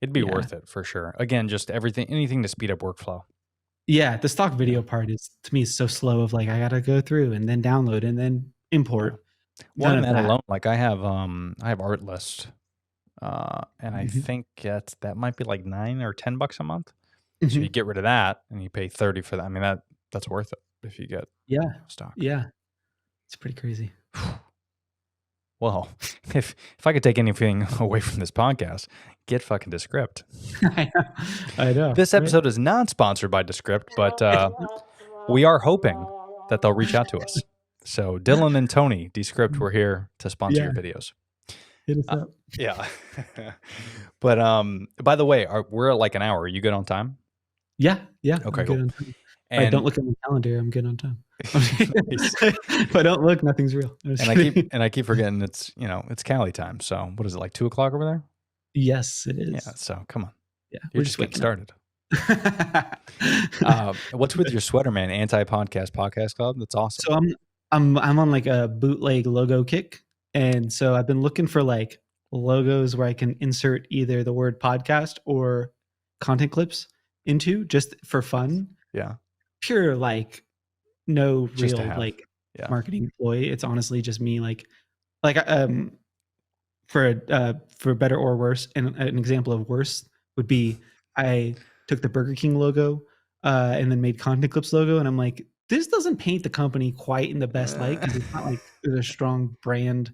It'd be Yeah. worth it for sure. Again, just anything to speed up workflow. Yeah, the stock video part is to me is so slow of like I gotta go through and then download and then import. Well, None I'm of at that. alone. Like I have Artlist, and I Mhm. think that might be like $9 or $10 a month. So Mhm. you get rid of that and you pay 30 for that. I mean that's worth it if you get Yeah, stock. yeah, it's pretty crazy. Well, if I could take anything away from this podcast, get fucking Descript. I know. This right? episode is not sponsored by Descript, but we are hoping that they'll reach out to us. So Dylan and Tony, Descript, we're here to sponsor your videos. Hit us up. Yeah. But by the way, we're at like an hour. Are you good on time? Yeah. Okay, I'm good cool. on time. And I don't look at my calendar. I'm good on time. Nice. If I don't look, nothing's real. I'm just kidding. I keep forgetting it's it's Cali time. So what is it, like 2:00 over there? Yes, it is. Yeah. So come on, Yeah, you're just getting waking started. up. What's with your sweater, man? Podcast club. That's awesome. So I'm on like a bootleg logo kick, and so I've been looking for like logos where I can insert either the word podcast or content clips into just for fun. Yeah. And so I've been looking for like pure like no Just to real have. like Yeah. marketing ploy. It's honestly just me like for better or worse, and an example of worse would be I took the Burger King logo and then made Content Clips logo, and I'm like, this doesn't paint the company quite in the best light because it's not like there's a strong brand.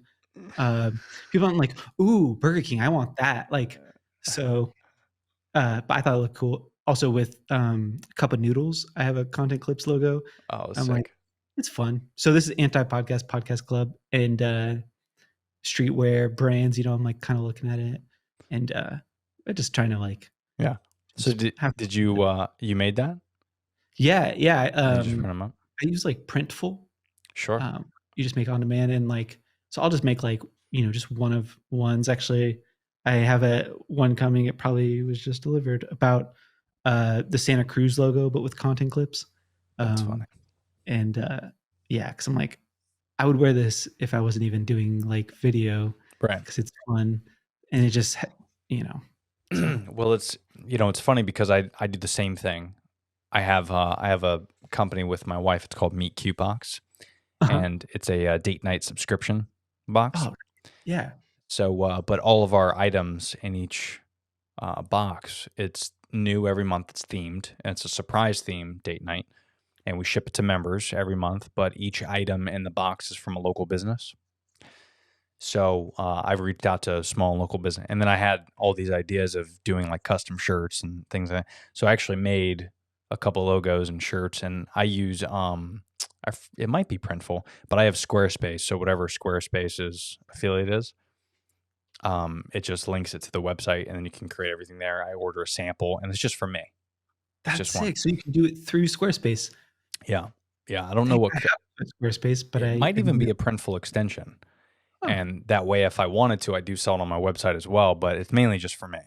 Uh, People aren't like, ooh, Burger King, I want that. Like, so, but I thought it looked cool. Also with Cup of Noodles, I have a Content Clips logo. Oh, I'm like, sick. it's fun. So this is Anti-Podcast Podcast Club and streetwear brands. I'm like kind of looking at it and I'm just trying to like Yeah. So just have did you you made that? yeah. And you just print them up? I use like Printful. Sure. You just make on demand and like so I'll just make like just one of ones. Actually, I have a one coming. It probably was just delivered about the Santa Cruz logo, but with Content Clips. That's funny. And yeah, because I'm like, I would wear this if I wasn't even doing like video Right. because it's fun and it just so. Well, it's funny because I do the same thing. I have a company with my wife. It's called Meet Cute Box, and it's a date night subscription box. Oh, yeah. So, but all of our items in each box, it's new every month. It's themed, and it's a surprise theme date night, and we ship it to members every month. But each item in the box is from a local business. So I've reached out to small local business, and then I had all these ideas of doing like custom shirts and things like that. So I actually made a couple logos and shirts, and I use it might be Printful, but I have Squarespace. So whatever Squarespace's affiliate is, it just links it to the website, and then you can create everything there. I order a sample, and it's just for me. That's just sick. one. So you can do it through Squarespace. Yeah. I don't know what I have Squarespace, but it might even be a Printful extension. Oh. And that way, if I wanted to, I do sell it on my website as well. But it's mainly just for me,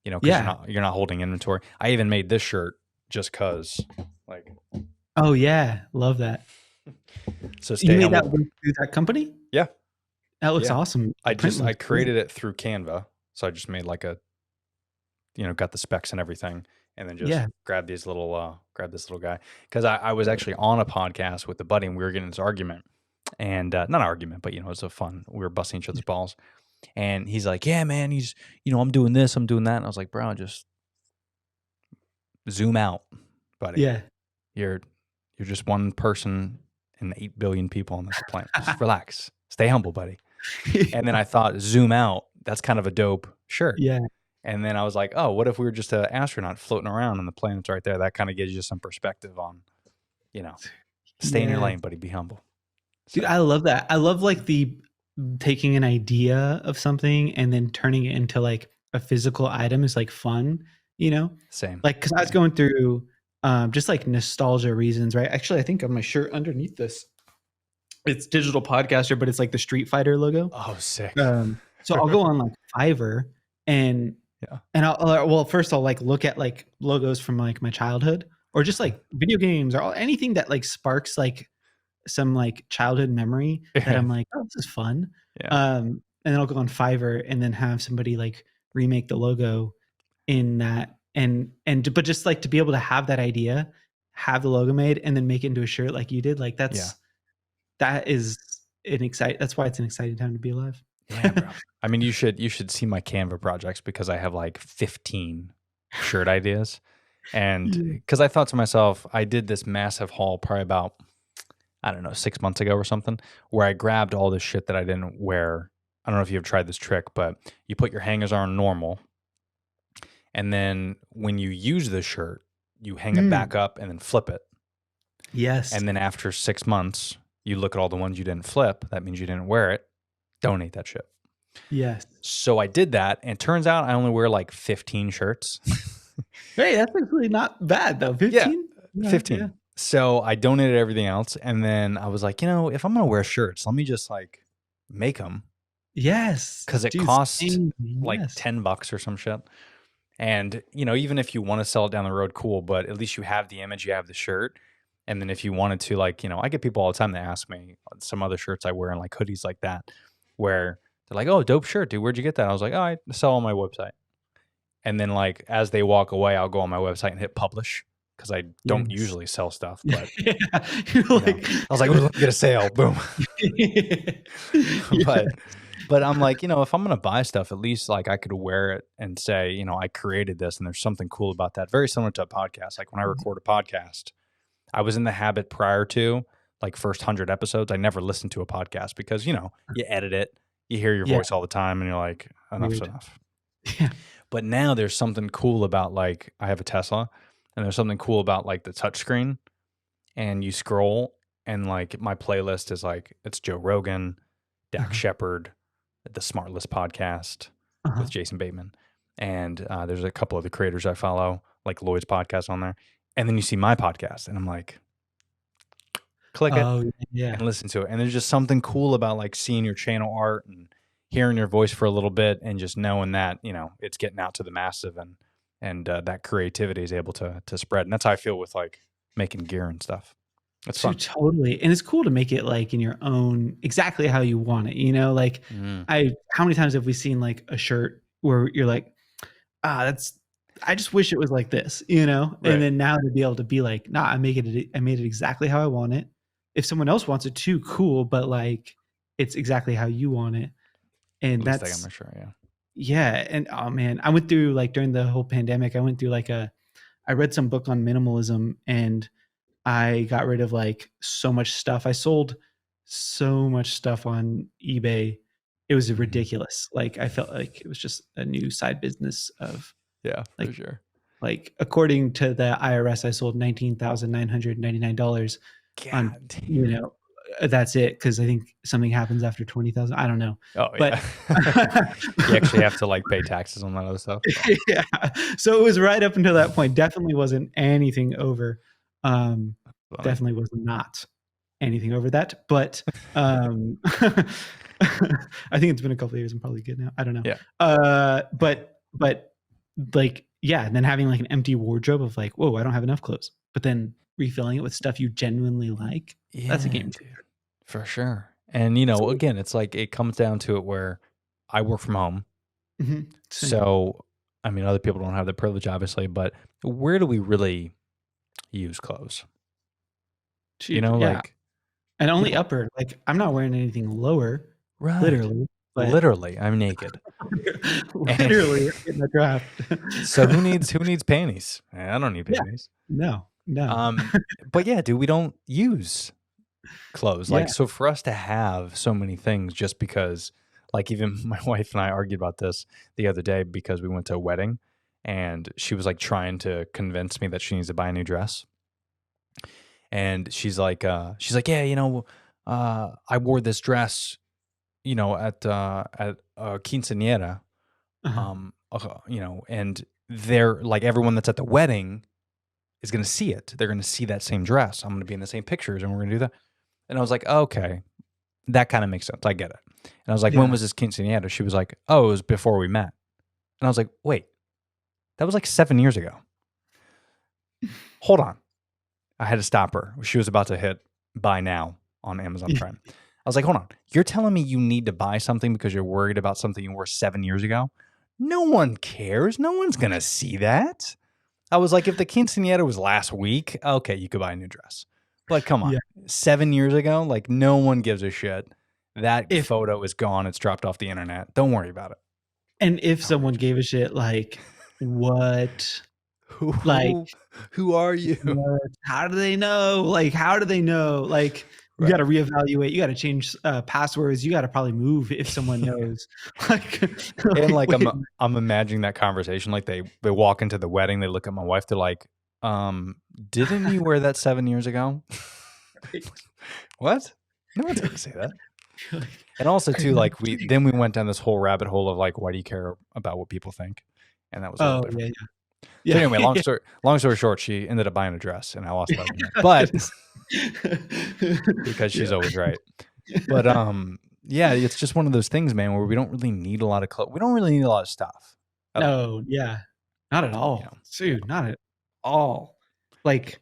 because you're not holding inventory. I even made this shirt just because, like. Oh yeah, love that. So You made that through that company? Yeah, that looks awesome. I created it through Canva. So I just made like got the specs and everything, and then just grab this little guy because I was actually on a podcast with a buddy and we were getting this argument. And not an argument, but it's a fun. We were busting each other's balls, and he's like, "Yeah, man, he's I'm doing this, I'm doing that." And I was like, "Bro, just zoom out, buddy. Yeah, you're just one person in 8 billion people on this planet. Just relax, stay humble, buddy." And then I thought, zoom out. That's kind of a dope shirt. Yeah. And then I was like, oh, what if we were just an astronaut floating around and the planet's right there? That kind of gives you some perspective on, stay in your lane, buddy. Be humble. Dude, I love that. I love like the taking an idea of something and then turning it into like a physical item is like fun, Same. Like, cause I was going through just like nostalgia reasons, right? Actually, I think on my shirt underneath this, it's Digital Podcaster, but it's like the Street Fighter logo. Oh, sick. So I'll go on like Fiverr and first I'll like look at like logos from like my childhood or just like video games or anything that like sparks like some like childhood memory that I'm like, oh, this is fun. Yeah. And then I'll go on Fiverr and then have somebody like remake the logo in that but just like to be able to have that idea, have the logo made and then make it into a shirt like you did. Like that is that's why it's an exciting time to be alive. Yeah, bro. I mean, you should see my Canva projects because I have like 15 shirt ideas. And because I thought to myself, I did this massive haul probably about, I don't know, 6 months ago or something, where I grabbed all this shit that I didn't wear. I don't know if you've tried this trick, but you put your hangers on normal. And then when you use the shirt, you hang it back up and then flip it. Yes. And then after 6 months, you look at all the ones you didn't flip. That means you didn't wear it. Donate that shit. Yes. So I did that, and it turns out I only wear like 15 shirts. Hey, that's actually not bad though. 15? Yeah, 15. Yeah. So I donated everything else, and then I was like, if I'm gonna wear shirts, let me just like make them. Yes. Because it costs like $10 or some shit. And even if you want to sell it down the road, cool. But at least you have the image, you have the shirt. And then if you wanted to, like, I get people all the time that ask me some other shirts I wear and like hoodies like that, where they're like, oh, dope shirt, dude. Where'd you get that? I was like, oh, I sell on my website. And then like, as they walk away, I'll go on my website and hit publish. because I don't Yes. usually sell stuff, but Yeah. you know, I was like, "Ooh, let me get a sale, boom." Yeah. but I'm like, if I'm gonna buy stuff, at least like I could wear it and say, I created this, and there's something cool about that. Very similar to a podcast. Like when I record a podcast, I was in the habit prior to like first 100 episodes. I never listened to a podcast because you edit it, you hear your Yeah. voice all the time, and you're like, enough's Weird. enough. Yeah. But now there's something cool about like I have a Tesla, and there's something cool about like the touchscreen, and you scroll, and like my playlist is like it's Joe Rogan, Dax Shepard, the Smart List podcast with Jason Bateman, and there's a couple of the creators I follow, like Lloyd's podcast on there, and then you see my podcast, and I'm like, click it Oh, yeah. and listen to it, and there's just something cool about like seeing your channel art and hearing your voice for a little bit, and just knowing that it's getting out to the massive, and that creativity is able to spread, and that's how I feel with like making gear and stuff. It's fun. Totally. And it's cool to make it like in your own exactly how you want it. Like how many times have we seen like a shirt where you're like, I just wish it was like this, Right. And then now to be able to be like, nah, I made it exactly how I want it. If someone else wants it too, cool, but like it's exactly how you want it. And At least that's I got my shirt, yeah. yeah. And oh man, I went through like during the whole pandemic, I went through like I read some book on minimalism, and I got rid of like so much stuff. I sold so much stuff on eBay. It was ridiculous. Like I felt like it was just a new side business of Yeah, like, for sure. Like according to the IRS, I sold $19,999 on, God. that's it. Cause I think something happens after 20,000. I don't know. Oh But yeah. You actually have to like pay taxes on that other stuff. yeah. So it was right up until that point. Definitely wasn't anything over. Funny. Definitely was not anything over that. But I think it's been a couple of years. I'm probably good now. I don't know. Yeah. But like, yeah. And then having like an empty wardrobe of like, whoa, I don't have enough clothes. But then refilling it with stuff you genuinely like. Yeah, That's a game dude. For sure. And So- again, it's like it comes down to it where I work from home. Mhm. Same. So I mean, other people don't have the privilege, obviously, but where do we really use clothes? Yeah. Like And only upper. Like I'm not wearing anything lower. right. Literally. But Literally, I'm naked. literally in the draft. So who needs panties? I don't need panties. No. But yeah, dude, we don't use clothes. Yeah. Like, so for us to have so many things just because, like, even my wife and I argued about this the other day because we went to a wedding and she was like trying to convince me that she needs to buy a new dress. And she's like, yeah, I wore this dress, at a quinceañera, and they're like, everyone that's at the wedding is going to see it. They're going to see that same dress. I'm going to be in the same pictures, and we're going to do that. And I was like, okay, that kind of makes sense. I get it. And I was like, when was this quinceañera? She was like, oh, it was before we met. And I was like, wait, that was like 7 years ago. Hold on. I had to stop her. She was about to hit buy now on Amazon Prime. I was like, hold on. You're telling me you need to buy something because you're worried about something you wore 7 years ago? No one cares. No one's going to see that. I was like, if the quinceañera was last week, okay, you could buy a new dress. But come on, 7 years ago, like no one gives a shit. That photo is gone. It's dropped off the internet. Don't worry about it. And if someone gave a shit, like, what? Who are you? What? How do they know? Like, how do they know? Like, you got to reevaluate. You got to change passwords. You got to probably move if someone knows. And like I'm imagining that conversation. Like they walk into the wedding. They look at my wife. They're like, didn't you wear that 7 years ago? What? No one's gonna say that. And also too, like we went down this whole rabbit hole of like, why do you care about what people think? And that was a little different. Yeah. So anyway, long story short, she ended up buying a dress, and I lost that. But because she's always right. But yeah, it's just one of those things, man, where we don't really need a lot of clothes. We don't really need a lot of stuff. No, yeah, not at all, dude, not at all. Like,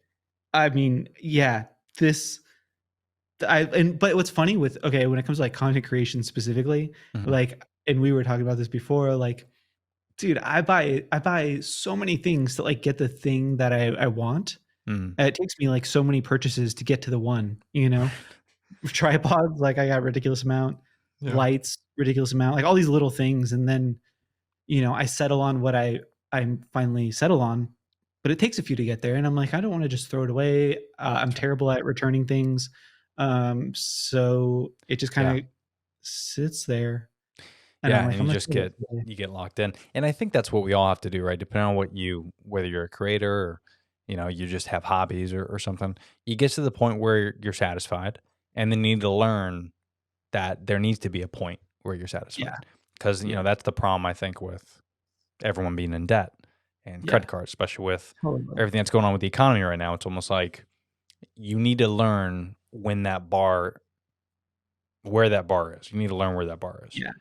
I mean, yeah, but what's funny with when it comes to like content creation specifically, like, and we were talking about this before, like, dude, I buy so many things to like get the thing that I want. Mm. It takes me like so many purchases to get to the one, tripods, like I got ridiculous amount, Yeah. lights, ridiculous amount, like all these little things. And then, I settle on what I'm finally settle on, but it takes a few to get there. And I'm like, I don't want to just throw it away. I'm terrible at returning things. So it just Yeah. kind of sits there. And I'm Yeah, like, and I'm you gonna just throw it get away. you get locked in. And I think that's what we all have to do, right? Depending on whether you're a creator or you just have hobbies or something, you get to the point where you're satisfied, and then you need to learn that there needs to be a point where you're Yeah. satisfied. Because Yeah. that's the problem I think with everyone being in debt and Yeah. credit cards, especially with Totally. everything that's going on with the economy right now. It's almost like you need to learn where that bar is. You need to learn where that bar is. Yeah.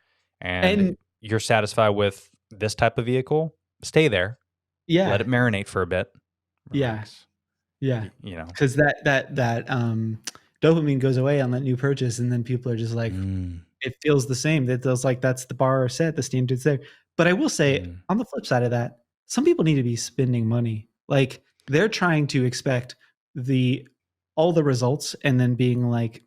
And And you're satisfied with this type of vehicle, stay there, let yeah. it marinate for a bit, Yeah. relax. Yeah. You know. Because that dopamine goes away on that new purchase, and then people are just like, Mm, it feels the same. That feels like that's the bar set, the standard's there. But I will say, mm, on the flip side of that, some people need to be spending money. Like they're trying to expect all the results and then being like,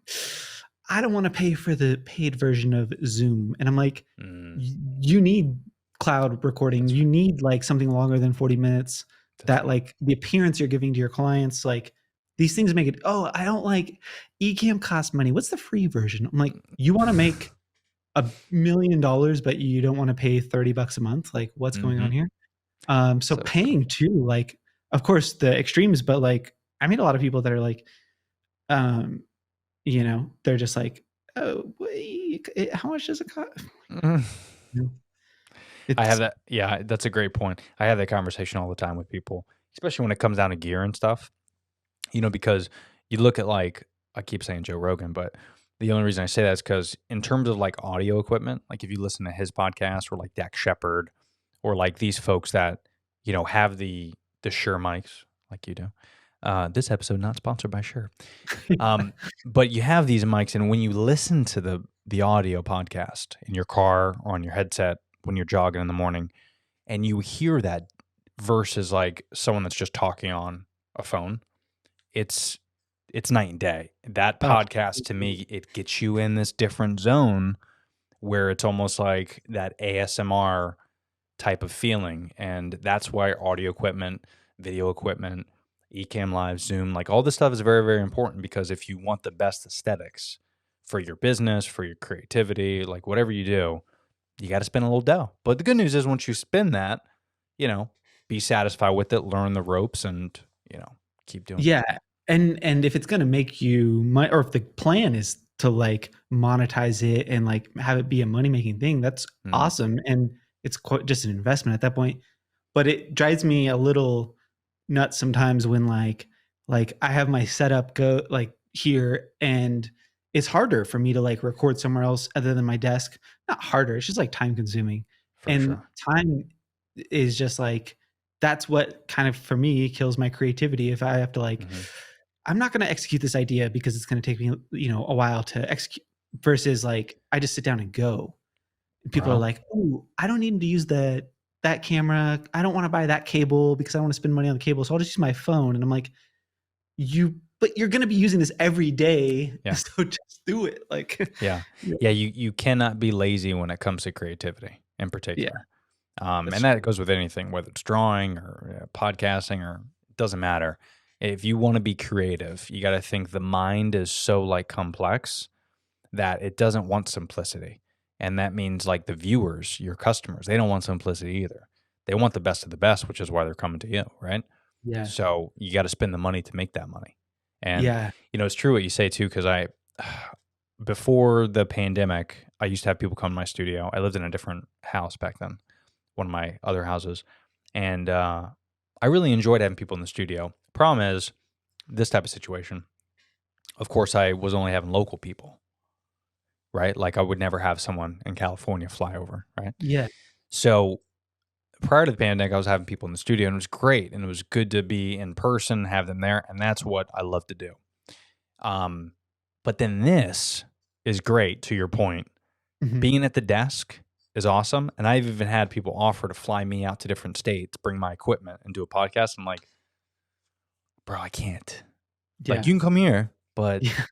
I don't want to pay for the paid version of Zoom. And I'm like, mm. you need cloud recording. That's You need like something longer than 40 minutes that's that right. like the appearance you're giving to your clients, like these things make it, oh, I don't like Ecamm costs money. What's the free version? I'm like, you want to make $1 million, but you don't want to pay $30 a month. Like what's going on Mhm. here? So So true. paying too, like, of course the extremes, but like, I meet a lot of people that are like, um, they're just like, oh, wait, how much does it cost? Mm. You know, I have It's that. Yeah, that's a great point. I have that conversation all the time with people, especially when it comes down to gear and stuff. Because you look at like I keep saying Joe Rogan, but the only reason I say that is because in terms of like audio equipment, like if you listen to his podcast or like Dak Shepard or like these folks that have the Shure mics like you do. This episode not sponsored by Shure. But you have these mics, and when you listen to the audio podcast in your car or on your headset when you're jogging in the morning, and you hear that versus like someone that's just talking on a phone, it's night and day. That oh, podcast to me, it gets you in this different zone where it's almost like that ASMR type of feeling, and that's why audio equipment, video equipment, Ecamm Live, Zoom, like all this stuff is very, very important because if you want the best aesthetics for your business, for your creativity, like whatever you do, you got to spend a little dough. But the good news is once you spend that, be satisfied with it, learn the ropes, and keep doing. yeah. And if it's gonna make you money, or if the plan is to like monetize it and like have it be a money making thing, that's Mm, awesome. And it's quite just an investment at that point. But it drives me a little nuts sometimes when like I have my setup go like here, and it's harder for me to like record somewhere else other than my desk. Not harder, it's just like time consuming. for And sure. time is just like, that's what kind of for me kills my creativity. If I have to like, Hmm. I'm not going to execute this idea because it's going to take me a while to execute, versus like I just sit down and go. People are Wow. like, oh, I don't need to use that camera. I don't want to buy that cable because I don't want to spend money on the cable. So I'll just use my phone. And I'm like, but you're going to be using this every day. Yeah. So just do it. Like, Yeah. yeah. Yeah. You cannot be lazy when it comes to creativity in Yeah, particular. that's And that goes with anything, whether it's drawing or podcasting or it doesn't matter. If you want to be creative, you got to think the mind is so like complex that it doesn't want simplicity. And that means like the viewers, your customers, they don't want simplicity either. They want the best of the best, which is why they're coming to you, right? yeah. So you got to spend the money to make that money. And, Yeah. it's true what you say too, because before the pandemic, I used to have people come to my studio. I lived in a different house back then, one of my other houses. And I really enjoyed having people in the studio. Problem is, this type of situation, of course, I was only having local people, right? Like I would never have someone in California fly over, right? Yeah. So prior to the pandemic, I was having people in the studio and it was great. And it was good to be in person, have them there. And that's what I love to do. But then this is great to your point. Mhm. Being at the desk is awesome. And I've even had people offer to fly me out to different states, bring my equipment, and do a podcast. I'm like, bro, I can't. Like, Yeah. you can come here, but Yeah.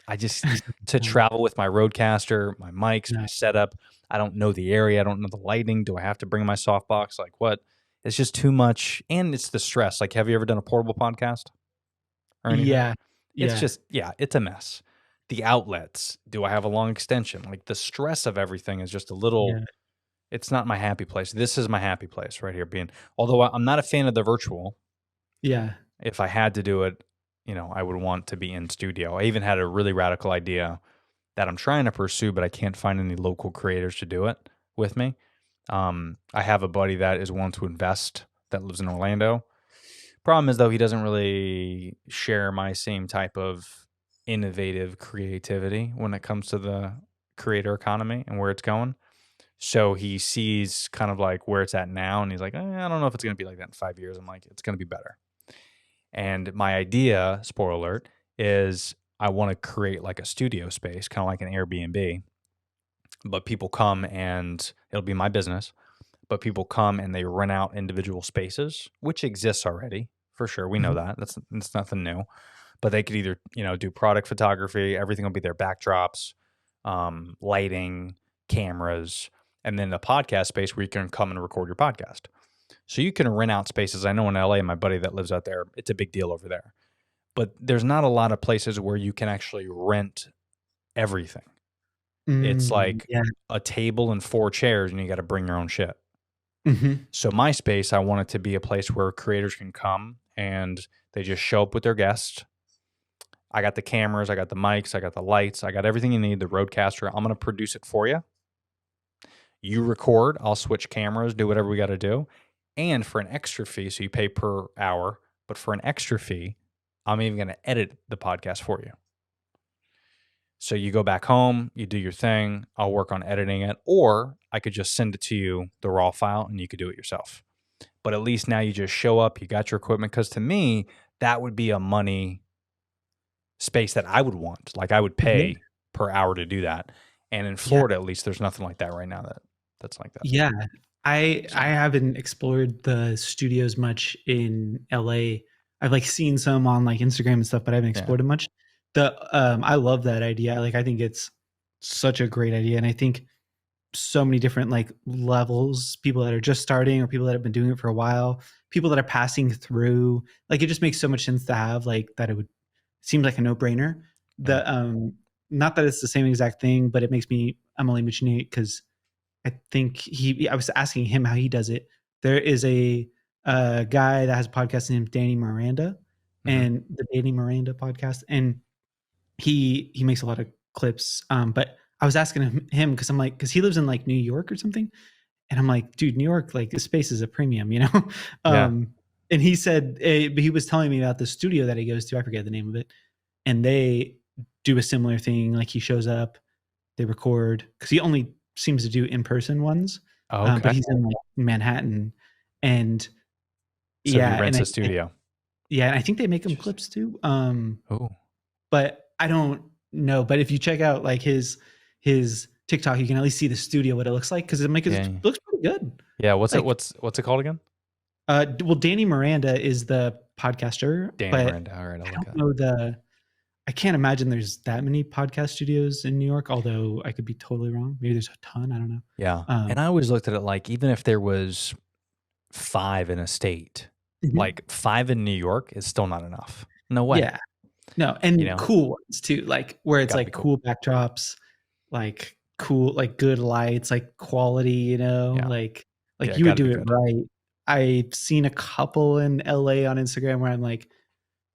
I just to travel with my roadcaster, my mics, my No. setup. I don't know the area. I don't know the lighting. Do I have to bring my softbox? Like what? It's just too much, and it's the stress. Like, have you ever done a portable podcast or anything? Yeah. It's Yeah. just, yeah, it's a mess. The outlets. Do I have a long extension? Like the stress of everything is just a little. Yeah. It's not my happy place. This is my happy place right here. Being, although I'm not a fan of the virtual. Yeah. If I had to do it, I would want to be in studio. I even had a really radical idea that I'm trying to pursue, but I can't find any local creators to do it with me. I have a buddy that is willing to invest that lives in Orlando. Problem is, though, he doesn't really share my same type of innovative creativity when it comes to the creator economy and where it's going. So he sees kind of like where it's at now, and he's like, I don't know if it's going to be like that in 5 years. I'm like, it's going to be better. And my idea, spoiler alert, is I want to create like a studio space, kind of like an Airbnb. But people come and it'll be my business. But people come and they rent out individual spaces, which exists already for sure. We know that. That's nothing new. But they could either, do product photography, everything will be their backdrops, lighting, cameras, and then a podcast space where you can come and record your podcast. So you can rent out spaces. I know in LA, my buddy that lives out there, it's a big deal over there. But there's not a lot of places where you can actually rent everything. It's like Yeah. a table and 4 chairs, and you got to bring your own shit. Mhm. So my space, I want it to be a place where creators can come and they just show up with their guests. I got the cameras, I got the mics, I got the lights, I got everything you need, the roadcaster. I'm going to produce it for you. You record, I'll switch cameras, do whatever we got to do. And for an extra fee, so you pay per hour, but for an extra fee, I'm even going to edit the podcast for you. So you go back home, you do your thing, I'll work on editing it, or I could just send it to you, the raw file, and you could do it yourself. But at least now you just show up, you got your equipment, because to me, that would be a money space that I would want. Like I would pay per hour to do that. And in Florida, at least, there's nothing like that right now that's like that. Yeah. I haven't explored the studios much in LA. I've like seen some on like Instagram and stuff, but I haven't explored it much. I love that idea. Like I think it's such a great idea. And I think so many different like levels, people that are just starting or people that have been doing it for a while, people that are passing through, like it just makes so much sense to have like that. It would seem like a no-brainer. Not that it's the same exact thing, but I'm only mentioning it because I think I was asking him how he does it. There is a guy that has a podcast named Danny Miranda, and the Danny Miranda podcast, and he makes a lot of clips. But I was asking him because I'm like, because he lives in like New York or something, and I'm like, dude, New York, like this space is a premium, And he said, but he was telling me about the studio that he goes to. I forget the name of it, and they do a similar thing. Like he shows up, they record because he only seems to do in-person ones. But he's in like Manhattan, and so he rents a studio. And I think they make him clips too. Oh, but I don't know. But if you check out like his TikTok, you can at least see the studio, what it looks like, because it looks pretty good. Yeah, what's it called again? Well, Danny Miranda is the podcaster. Miranda. All right, I don't know I can't imagine there's that many podcast studios in New York, although I could be totally wrong. Maybe there's a ton. I don't know. Yeah. And I always looked at it like, even if there was 5 in a state, like 5 in New York is still not enough. No way. Yeah. No. And cool ones too, like where it's like cool backdrops, like cool, like good lights, like quality, like you would do it right. I've seen a couple in LA on Instagram where I'm like,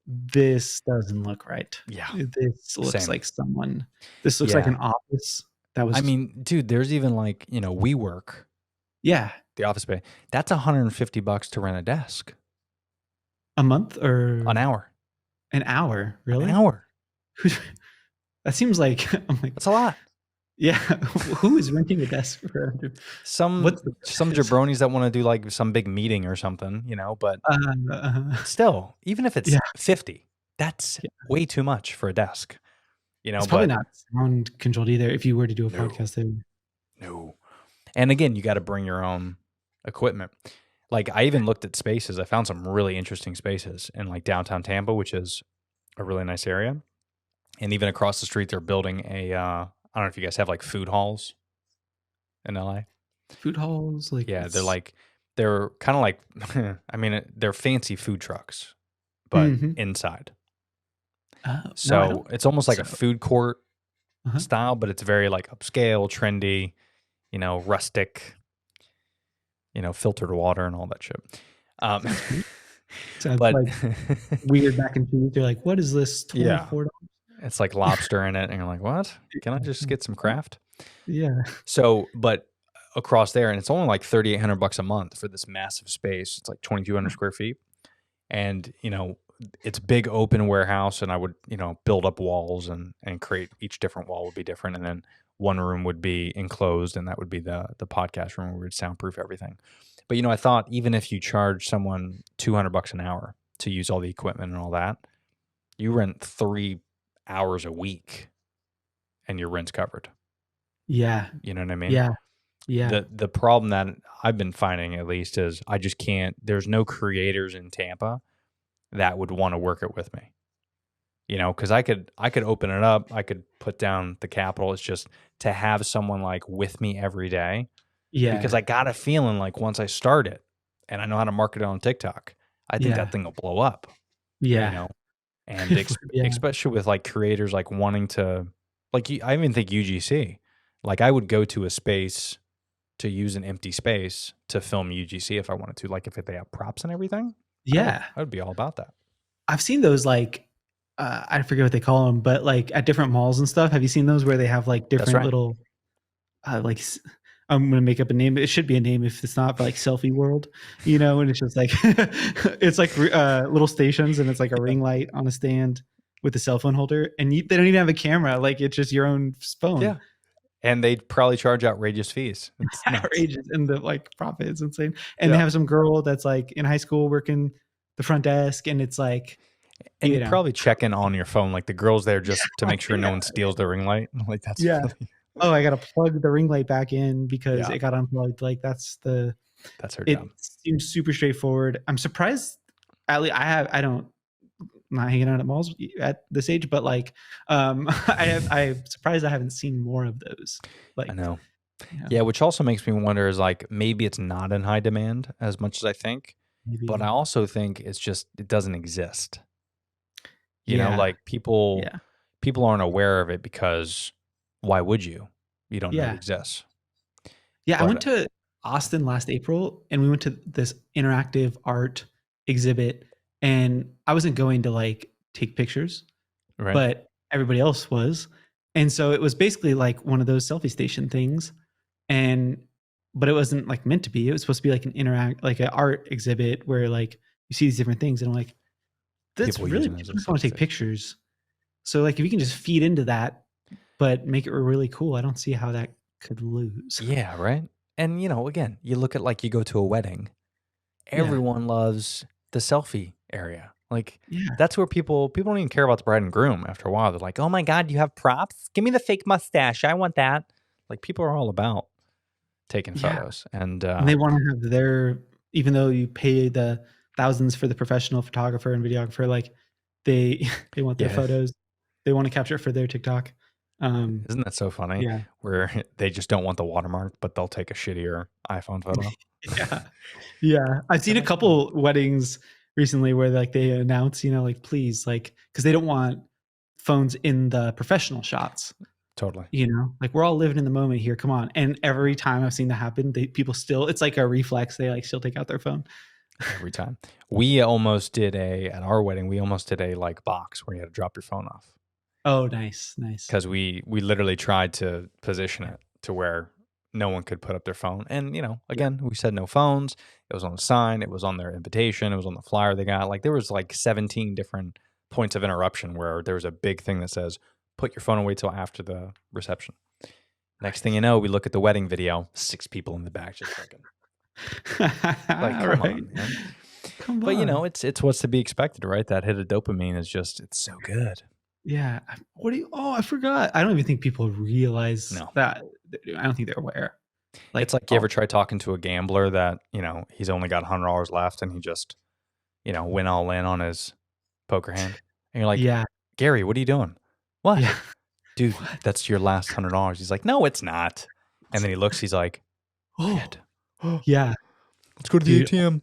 this doesn't look right. Yeah. This looks like this looks like an office. I mean, dude, there's even like, WeWork. Yeah. The office bay. That's $150 to rent a desk. A month or an hour? An hour, really? An hour. That seems like I'm like that's a lot. Yeah. Who is renting a desk for some jabronis that want to do like some big meeting or something, but still, even if it's 50, that's way too much for a desk. It's probably not sound controlled either if you were to do a podcast there. No. And again, you got to bring your own equipment. Like I even looked at spaces. I found some really interesting spaces in like downtown Tampa, which is a really nice area. And even across the street, they're building a, I don't know if you guys have like food halls in LA. Food halls, like Yeah, it's they're kind of like, I mean, they're fancy food trucks, but Mhm. inside. Oh, no, I So don't it's almost like so a food court uh-huh. style, but it's very like upscale, trendy, rustic, filtered water and all that shit. Sounds great. Sounds But like weird mac and cheese. They're like, "What is this? yeah, $24?" it's like lobster in it, and you're like, what? Can I just get some craft? Yeah. So, but across there, and it's only like $3,800 a month for this massive space. It's like 2,200 square feet, and it's big open warehouse. And I would build up walls and create each different wall would be different, and then one room would be enclosed, and that would be the podcast room where we would soundproof everything. But I thought even if you charge someone $200 an hour to use all the equipment and all that, you rent 3 hours a week, and your rent's covered. Yeah. You know what I mean? Yeah. Yeah. The problem that I've been finding at least is I just can't. There's no creators in Tampa that would want to work it with me. Because I could open it up. I could put down the capital. It's just to have someone like with me every day. Because Yeah. I got a feeling like once I start it and I know how to market it on TikTok, I think that Yeah. thing will blow up. Yeah. And Yeah. especially with like creators like wanting to, like I even think UGC, like I would go to a space to use an empty space to film UGC if I wanted to, like if they have props and everything. Yeah. I would be all about that. I've seen those like I forget what they call them, but like at different malls and stuff. Have you seen those where they have like That's different right. little like I'm gonna make up a name. It should be a name if it's not, but like Selfie World, and it's just like it's like little stations, and it's like a ring light on a stand with a cell phone holder, and they don't even have a camera. Like it's just your own phone. Yeah. And they'd probably charge outrageous fees. It's nuts. Outrageous, and the like profit is insane. And they Yeah. have some girl that's like in high school working the front desk, and it's like And you probably check in on your phone, like the girl's there just to make sure no one steals the ring light. Like that's Yeah. really, Oh, I gotta plug the ring light back in because Yeah. it got unplugged. Like that's her it job. seems super straightforward. I'm surprised. At least I don't I'm not hanging out at malls at this age, but like I'm surprised I haven't seen more of those. Like I know. yeah, Yeah, which also makes me wonder is like maybe it's not in high demand as much as I think, but I maybe also think it's just it doesn't exist. yeah, Like people yeah, aren't aware of it because why would you? You don't know it yeah. exists. Yeah, I went But to Austin last April, and we went to this interactive art exhibit, and I wasn't going to like take pictures, right? but everybody else was. And so it was basically like one of those selfie station things. And but it wasn't like meant to be. It was supposed to be like an art exhibit where like you see these different things. And I'm like, that's People really using it as people a just want to selfie take stick. pictures. So like if you can just feed into that, but make it really cool, I don't see how that could lose. Yeah, right. And again, you look at like you go to a wedding, Yeah. everyone loves the selfie area. Like Yeah. that's where people don't even care about the bride and groom after a while. They're like, "Oh my God, you have props? Give me the fake mustache. I want that." Like people are all about taking Yeah. photos. And And they want to have their, even though you pay the thousands for the professional photographer and videographer, like they they want their yeah, photos. They want to capture it for their TikTok. isn't that so funny? Yeah. Where they just don't want the watermark, but they'll take a shittier iPhone photo. Yeah. Yeah. I've seen a couple weddings recently where like they announce, like please, like, because they don't want phones in the professional shots. Totally. Like we're all living in the moment here. Come on. And every time I've seen that happen, people still, it's like a reflex. They like still take out their phone. Every time. We almost did at our wedding, we almost did a like box where you had to drop your phone off. Oh, nice. Nice. Because we literally tried to position it to where no one could put up their phone. And, again, we said no phones. It was on the sign. It was on their invitation. It was on the flyer they got. Like there was like 17 different points of interruption where there was a big thing that says, put your phone away till after the reception. Next thing you know, we look at the wedding video, 6 people in the back just fucking. Like, come on, man. Come But on. it's what's to be expected, right? That hit of dopamine is just it's so good. Yeah. What do you, oh, I forgot. I don't even think people realize No. that. I don't think they're aware. Like, It's like you ever try talking to a gambler that, he's only got $100 left and he just, went all in on his poker hand. And you're like, yeah, Gary, what are you doing? What? yeah, Dude, what? that's your last $100. He's like, no, it's not. And then he looks, he's like, Oh, shit. yeah, Let's go to the dude, ATM.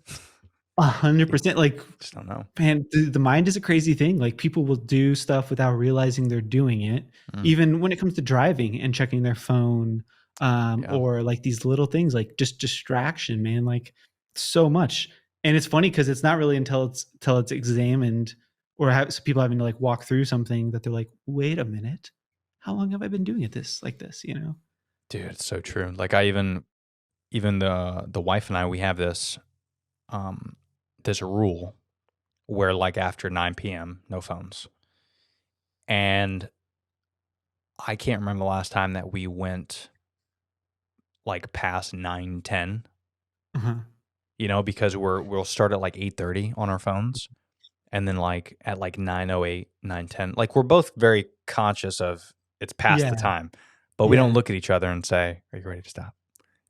100%. Like, Just don't know. man, the mind is a crazy thing. Like, people will do stuff without realizing they're doing it. Mm. Even when it comes to driving and checking their phone, Yeah. or like these little things, like just distraction, man. Like, so much. And it's funny because it's not really until it's examined, or so people having to like walk through something, that they're like, wait a minute, how long have I been doing it like this? Dude, it's so true. Like I even the wife and I, we have this this rule where like after 9 p.m. no phones. And I can't remember the last time that we went like past 9:10, Uh-huh. because we'll start at like 8:30 on our phones, and then like at like 9:08, 9:10, like we're both very conscious of it's past the Yeah, time, but we don't yeah, look at each other and say, "Are you ready to stop?"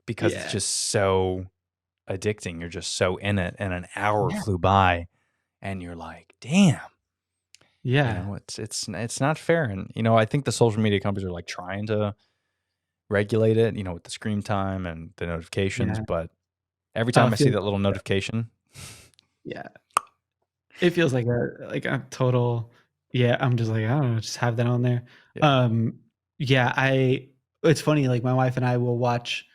Because it's yeah, just so addicting. You're just so in it, and an hour yeah, flew by, and you're like, "Damn." yeah, It's not fair. And I think the social media companies are like trying to regulate it, with the screen time and the notifications, yeah. but every Oh, time it I see feels that little notification, yeah. It feels like a total, yeah, I'm just like, I don't know, just have that on there. yeah, Um, yeah, it's funny, like my wife and I will watch,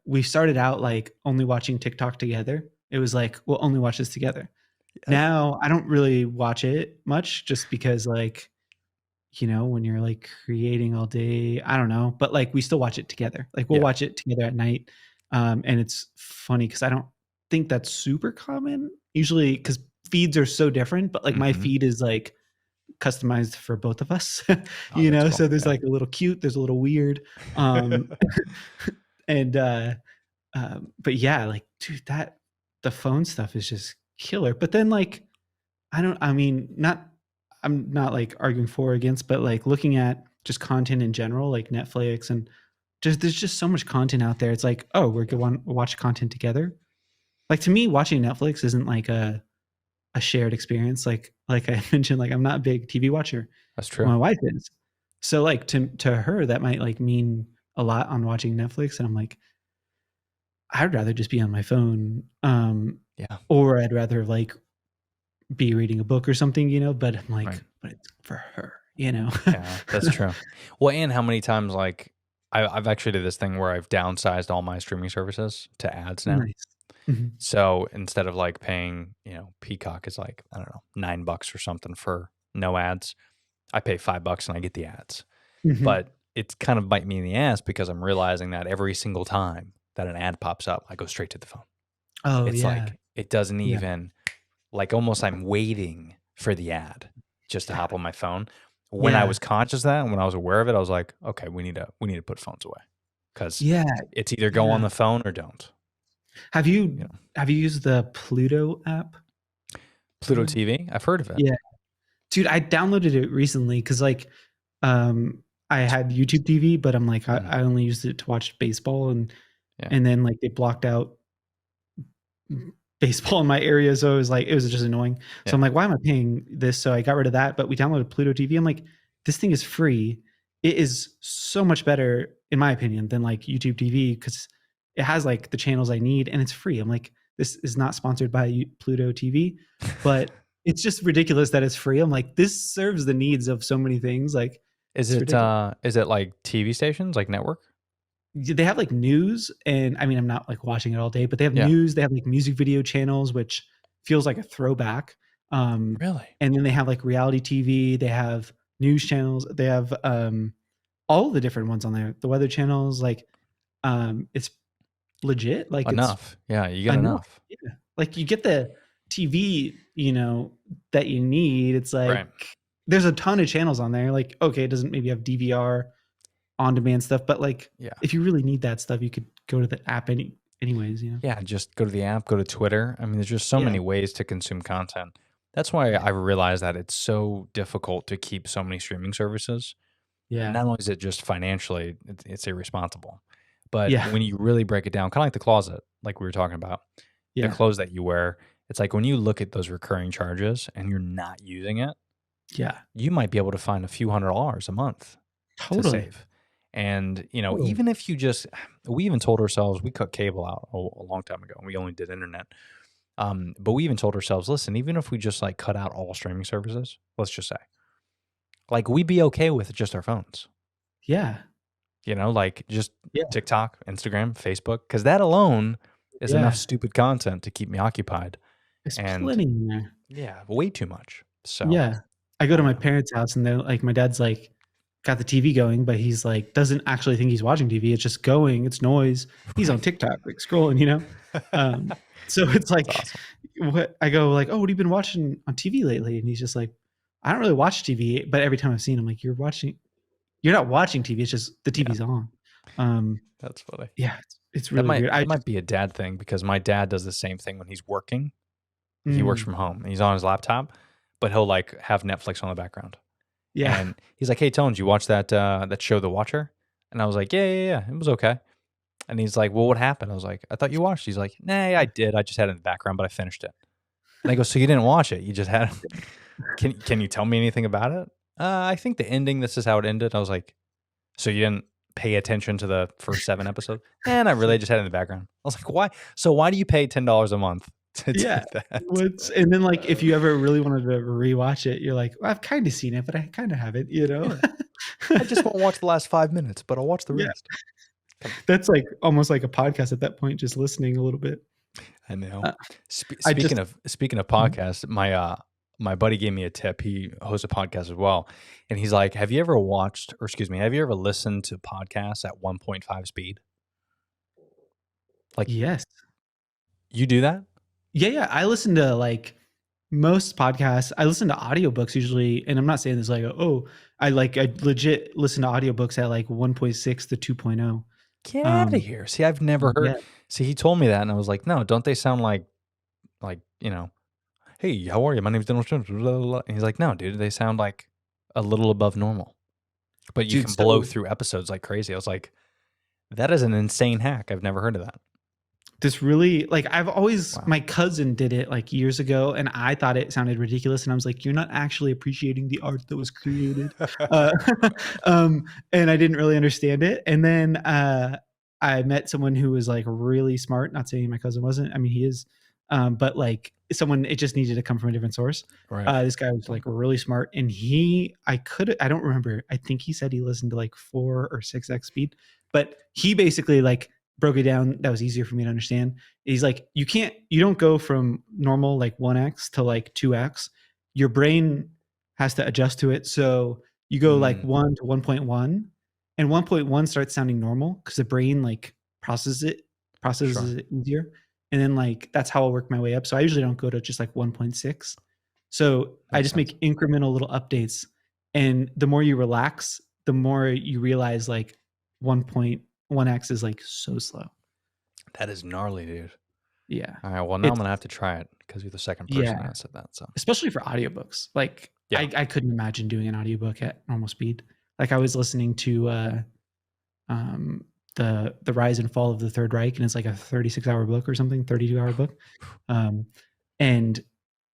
we started out like only watching TikTok together. It was like, we'll only watch this together. yes, Now I don't really watch it much, just because like, when you're like creating all day, I don't know, but like we still watch it together. Like we'll yeah, watch it together at night. And it's funny because I don't think that's super common usually, because feeds are so different, but like my hmm feed is like customized for both of us, oh, that's cool, so there's yeah, like a little cute, there's a little weird. Um, and, but yeah, like, dude, the phone stuff is just killer. But then like, I mean, I'm not like arguing for or against, but like looking at just content in general, like Netflix, and there's just so much content out there. It's like, oh, we're going to watch content together. Like, to me, watching Netflix isn't like a shared experience. Like I mentioned, like I'm not a big TV watcher. that's But true, my wife is. So like to her, that might like mean a lot on watching Netflix. And I'm like, I'd rather just be on my phone. yeah, Or I'd rather like be reading a book or something, but I'm like, right, but it's for her. yeah, that's true. Well, and how many times like I've actually did this thing where I've downsized all my streaming services to ads now. Nice. Mhm. So instead of like paying, Peacock is like, I don't know, $9 or something for no ads, I pay $5 and I get the ads. Mhm. But it's kind of bite me in the ass because I'm realizing that every single time that an ad pops up, I go straight to the phone. Oh, It's yeah. like it doesn't Yeah. even like almost I'm waiting for the ad just to Yeah. hop on my phone. When I Yeah. was conscious of that and when I was aware of it, I was like, okay, we need to put phones away because Yeah. it's either go on Yeah. the phone or don't. Have You you know, have you used the Pluto app? Pluto TV, I've heard of it. Yeah. Dude, I downloaded it recently because like, I had YouTube TV, but I'm like, Mhm. I only used it to watch baseball, Yeah, and then like they blocked out baseball in my area, so it was just annoying. So yeah. I'm like, why am I paying this? So I got rid of that, but we downloaded Pluto TV. I'm like, this thing is free. It is so much better, in my opinion, than like YouTube TV, because it has like the channels I need and it's free. I'm like, this is not sponsored by Pluto TV, but it's just ridiculous that it's free. I'm like, this serves the needs of so many things. Like, it's ridiculous. Is it like TV stations, like network? They have like news, and I mean, I'm not like watching it all day, but they have Yeah. news, they have like music video channels, which feels like a throwback. Really? And then they have like reality TV, they have news channels, they have all the different ones on there. The weather channels, like it's legit, like it's Enough. Yeah, you get enough. enough. Yeah. Like you get the TV, that you need. It's Right. like there's a ton of channels on there. Like, okay, it doesn't maybe have DVR on demand stuff, but like Yeah. if you really need that stuff, you could go to the app anyways. Yeah, just go to the app, go to Twitter. I mean, there's just so Yeah. many ways to consume content. That's why I realized that it's so difficult to keep so many streaming services. Yeah. Not only is it just financially, it's irresponsible, But Yeah. when you really break it down, kind of like the closet, like we were talking about, the Yeah. clothes that you wear, it's like when you look at those recurring charges and you're not using it, Yeah. you might be able to find a few $100s a month to Totally. save. And, Totally. even if you just, we even told ourselves, we cut cable out a long time ago and we only did internet. But we even told ourselves, listen, even if we just like cut out all streaming services, let's just say, like we'd be okay with just our phones, Yeah. like just Yeah. TikTok, Instagram, Facebook, because that alone is enough Yeah. stupid content to keep me occupied. There's And plenty in there. yeah, way too much. So Yeah. I go I to don't my know. parents' house and they're like, my dad's like, got the TV going, but he's like, doesn't actually think he's watching TV. It's just going, it's noise. He's on TikTok, like scrolling. So it's like, That's what I go like, oh, what have you been watching on TV lately? And he's just like, I don't really watch TV, but every time I've seen him, like, you're not watching TV. It's just the Yeah, TV's on. that's funny. Yeah, it's That really weird. might be a dad thing because my dad does the same thing when he's working. He works Mm, from home and he's on his laptop, but he'll like have Netflix on the background. yeah, And he's like, "Hey, Tone, did you watch that show, The Watcher?" And I was like, "Yeah, it was okay." And he's like, "Well, what happened?" I was like, "I thought you watched." He's like, "Nah, I did. I just had it in the background, but I finished it." And I go, "So you didn't watch it? You just had it? Can you tell me anything about it?" I think the ending. This is how it ended. I was like, "So you didn't pay attention to the first 7 episodes?" And I really just had it in the background. I was like, "Why? So why do you pay $10 a month to do yeah. that?" And then like if you ever really wanted to rewatch it, you're like, well, I've kind of seen it, but I kind of haven't. Yeah. I just won't watch the last 5 minutes, but I'll watch the Yeah. rest. That's like almost like a podcast at that point, just listening a little bit. I know. Uh, Spe- I speaking just of speaking of Mhm. podcasts, my buddy gave me a tip. He hosts a podcast as well, and he's like, "Have you ever watched, or excuse me, have you ever listened to podcasts at 1.5 speed? Like Yes. you do that?" Yeah. I listen to like most podcasts. I listen to audiobooks usually, and I'm not saying this like, oh, I legit listen to audiobooks at like 1.6 to 2.0. Get out of Um, here. See, I've never yeah. heard. See, he told me that, and I was like, "No, don't they sound like hey, how are you? My name's Dylan Schmidt." Blah, blah, blah." And he's like, "No, dude, they sound like a little above normal, but you Dude, can blow so through episodes like crazy." I was like, "That is an insane hack. I've never heard of that." this really like I've always Wow. my cousin did it like years ago, and I thought it sounded ridiculous, and I was like, you're not actually appreciating the art that was created. Uh, and I didn't really understand it. And then I met someone who was like really smart. Not saying my cousin wasn't. I mean, he is. But like someone, it just needed to come from a different source. Right. This guy was like really smart, and I don't remember. I think he said he listened to like 4 or 6x speed, but he basically like broke it down. That was easier for me to understand. He's like, you don't go from normal like 1x to like 2x. Your brain has to adjust to it. So you go like 1 to 1.1, and 1.1 starts sounding normal because the brain like processes Sure. it easier. And then like that's how I'll work my way up. So I usually don't go to just like 1.6. So I Makes just sense. make incremental little updates. And the more you relax, the more you realize like 1.1x is like so slow. That is gnarly, dude. Yeah. All right. Well, now I'm It's gonna have to try it because you're the second person yeah, that said that. So especially for audiobooks. Like yeah. I couldn't imagine doing an audiobook at normal speed. Like I was listening to um the Rise and Fall of the Third Reich, and it's like a 36-hour book or something, 32-hour book. Um and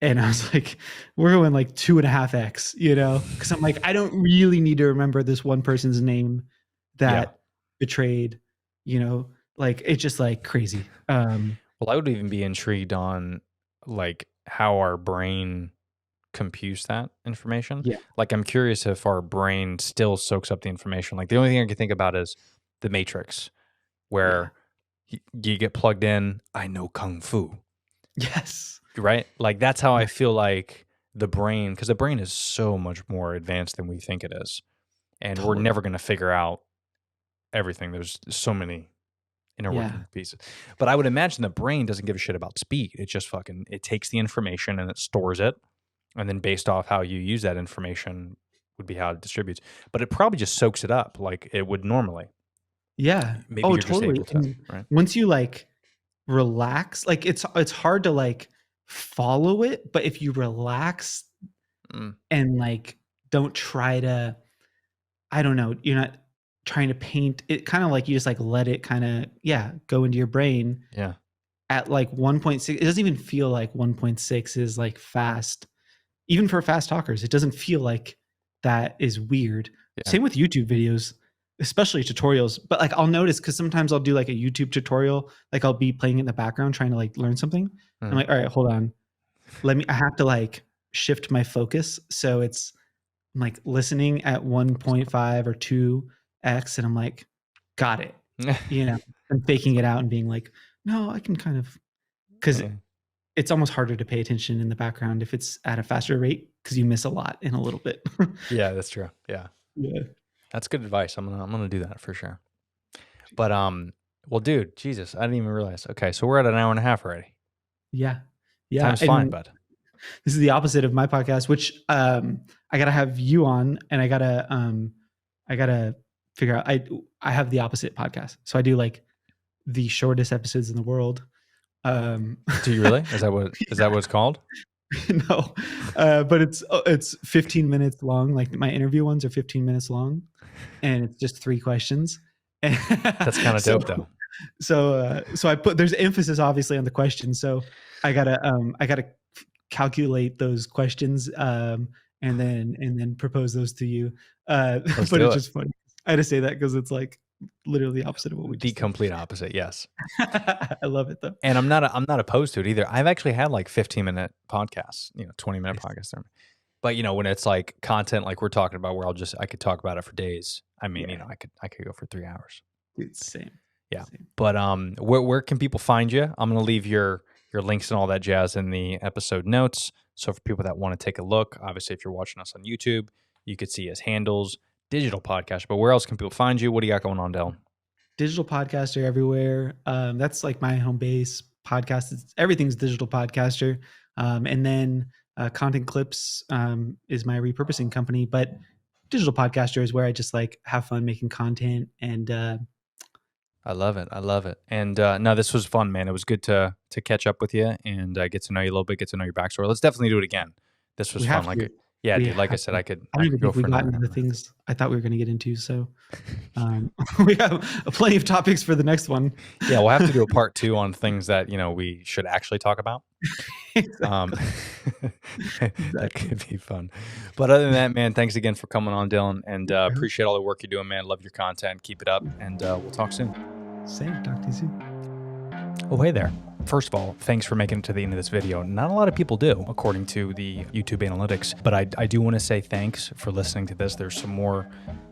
I was like, we're going like 2.5x, because I'm like, I don't really need to remember this one person's name Yeah. that betrayed, like it's just like crazy. Well, I would even be intrigued on like how our brain computes that information. Yeah. Like I'm curious if our brain still soaks up the information. Like the only thing I can think about is the Matrix, where you get plugged in. I know kung fu, Yes. right? Like that's how I feel like the brain, because the brain is so much more advanced than we think it is, and we're Totally. never going to figure out everything. There's so many inner Yeah. working pieces. But I would imagine the brain doesn't give a shit about speed. It just it takes the information and it stores it. And then based off how you use that information would be how it distributes. But it probably just soaks it up like it would normally. Yeah. Maybe Oh, you're just totally. able to, right? Once you like relax, like it's hard to like follow it, but if you relax Mm, and like don't try to, I don't know, you're not trying to paint it, kind of like you just like let it kind of go into your brain Yeah. at like 1.6. It doesn't even feel like 1.6 is like fast, even for fast talkers. It doesn't feel like that is weird. Yeah. Same with YouTube videos, especially tutorials. But like I'll notice, because sometimes I'll do like a YouTube tutorial, like I'll be playing in the background trying to like learn something. I'm like, all right, hold on, I have to like shift my focus, so it's I'm like listening at 1.5 or 2x, and I'm like, got it. I'm faking it out and being like, no, I can kind of, because it's almost harder to pay attention in the background if it's at a faster rate, because you miss a lot in a little bit. Yeah, that's true. Yeah. Yeah. That's good advice. I'm gonna do that for sure. But well, dude, Jesus, I didn't even realize. Okay, so we're at an hour and a half already. Yeah. Time's flying, bud. This is the opposite of my podcast, which I gotta have you on, and I gotta figure out. I have the opposite podcast, so I do like the shortest episodes in the world. Do you really? Is that what it's called? No, but it's 15 minutes long. Like my interview ones are 15 minutes long, and it's just 3 questions. That's kind of dope, though. So I put, there's emphasis obviously on the questions. So I gotta calculate those questions and then propose those to you. But it's just funny. I had to say that because it's like literally the opposite of what we The just complete opposite. Yes. I love it though. And I'm not opposed to it either. I've actually had like 15-minute podcasts, 20-minute podcasts. But when it's like content like we're talking about, where I could talk about it for days. I mean, I could go for 3 hours. Dude, same. Yeah. Same. But where can people find you? I'm gonna leave your links and all that jazz in the episode notes. So for people that want to take a look, obviously if you're watching us on YouTube, you could see his handles, Digital Podcast. But where else can people find you? What do you got going on, Dylan? Digital Podcaster everywhere. That's like my home base. Podcast. Everything's Digital Podcaster. And then Content Clips is my repurposing company. But Digital Podcaster is where I just like have fun making content. And I love it. And no, this was fun, man. It was good to catch up with you and get to know you a little bit, get to know your backstory. Let's definitely do it again. This was fun. Dude, like I said, I could don't even go think we for got another into the hour. things I thought we were going to get into. So we have plenty of topics for the next one. Yeah, we'll have to do a part 2 on things that we should actually talk about. That could be fun. But other than that, man, thanks again for coming on, Dylan, and appreciate all the work you're doing, man. Love your content. Keep it up, and we'll talk soon. Same. Talk to you soon. Oh, hey there. First of all, thanks for making it to the end of this video. Not a lot of people do, according to the YouTube analytics, but I do want to say thanks for listening to this. There's some more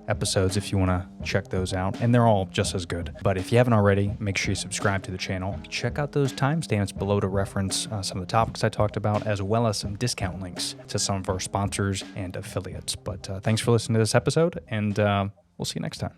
episodes if you want to check those out, and they're all just as good. But if you haven't already, make sure you subscribe to the channel. Check out those timestamps below to reference some of the topics I talked about, as well as some discount links to some of our sponsors and affiliates. But thanks for listening to this episode, and we'll see you next time.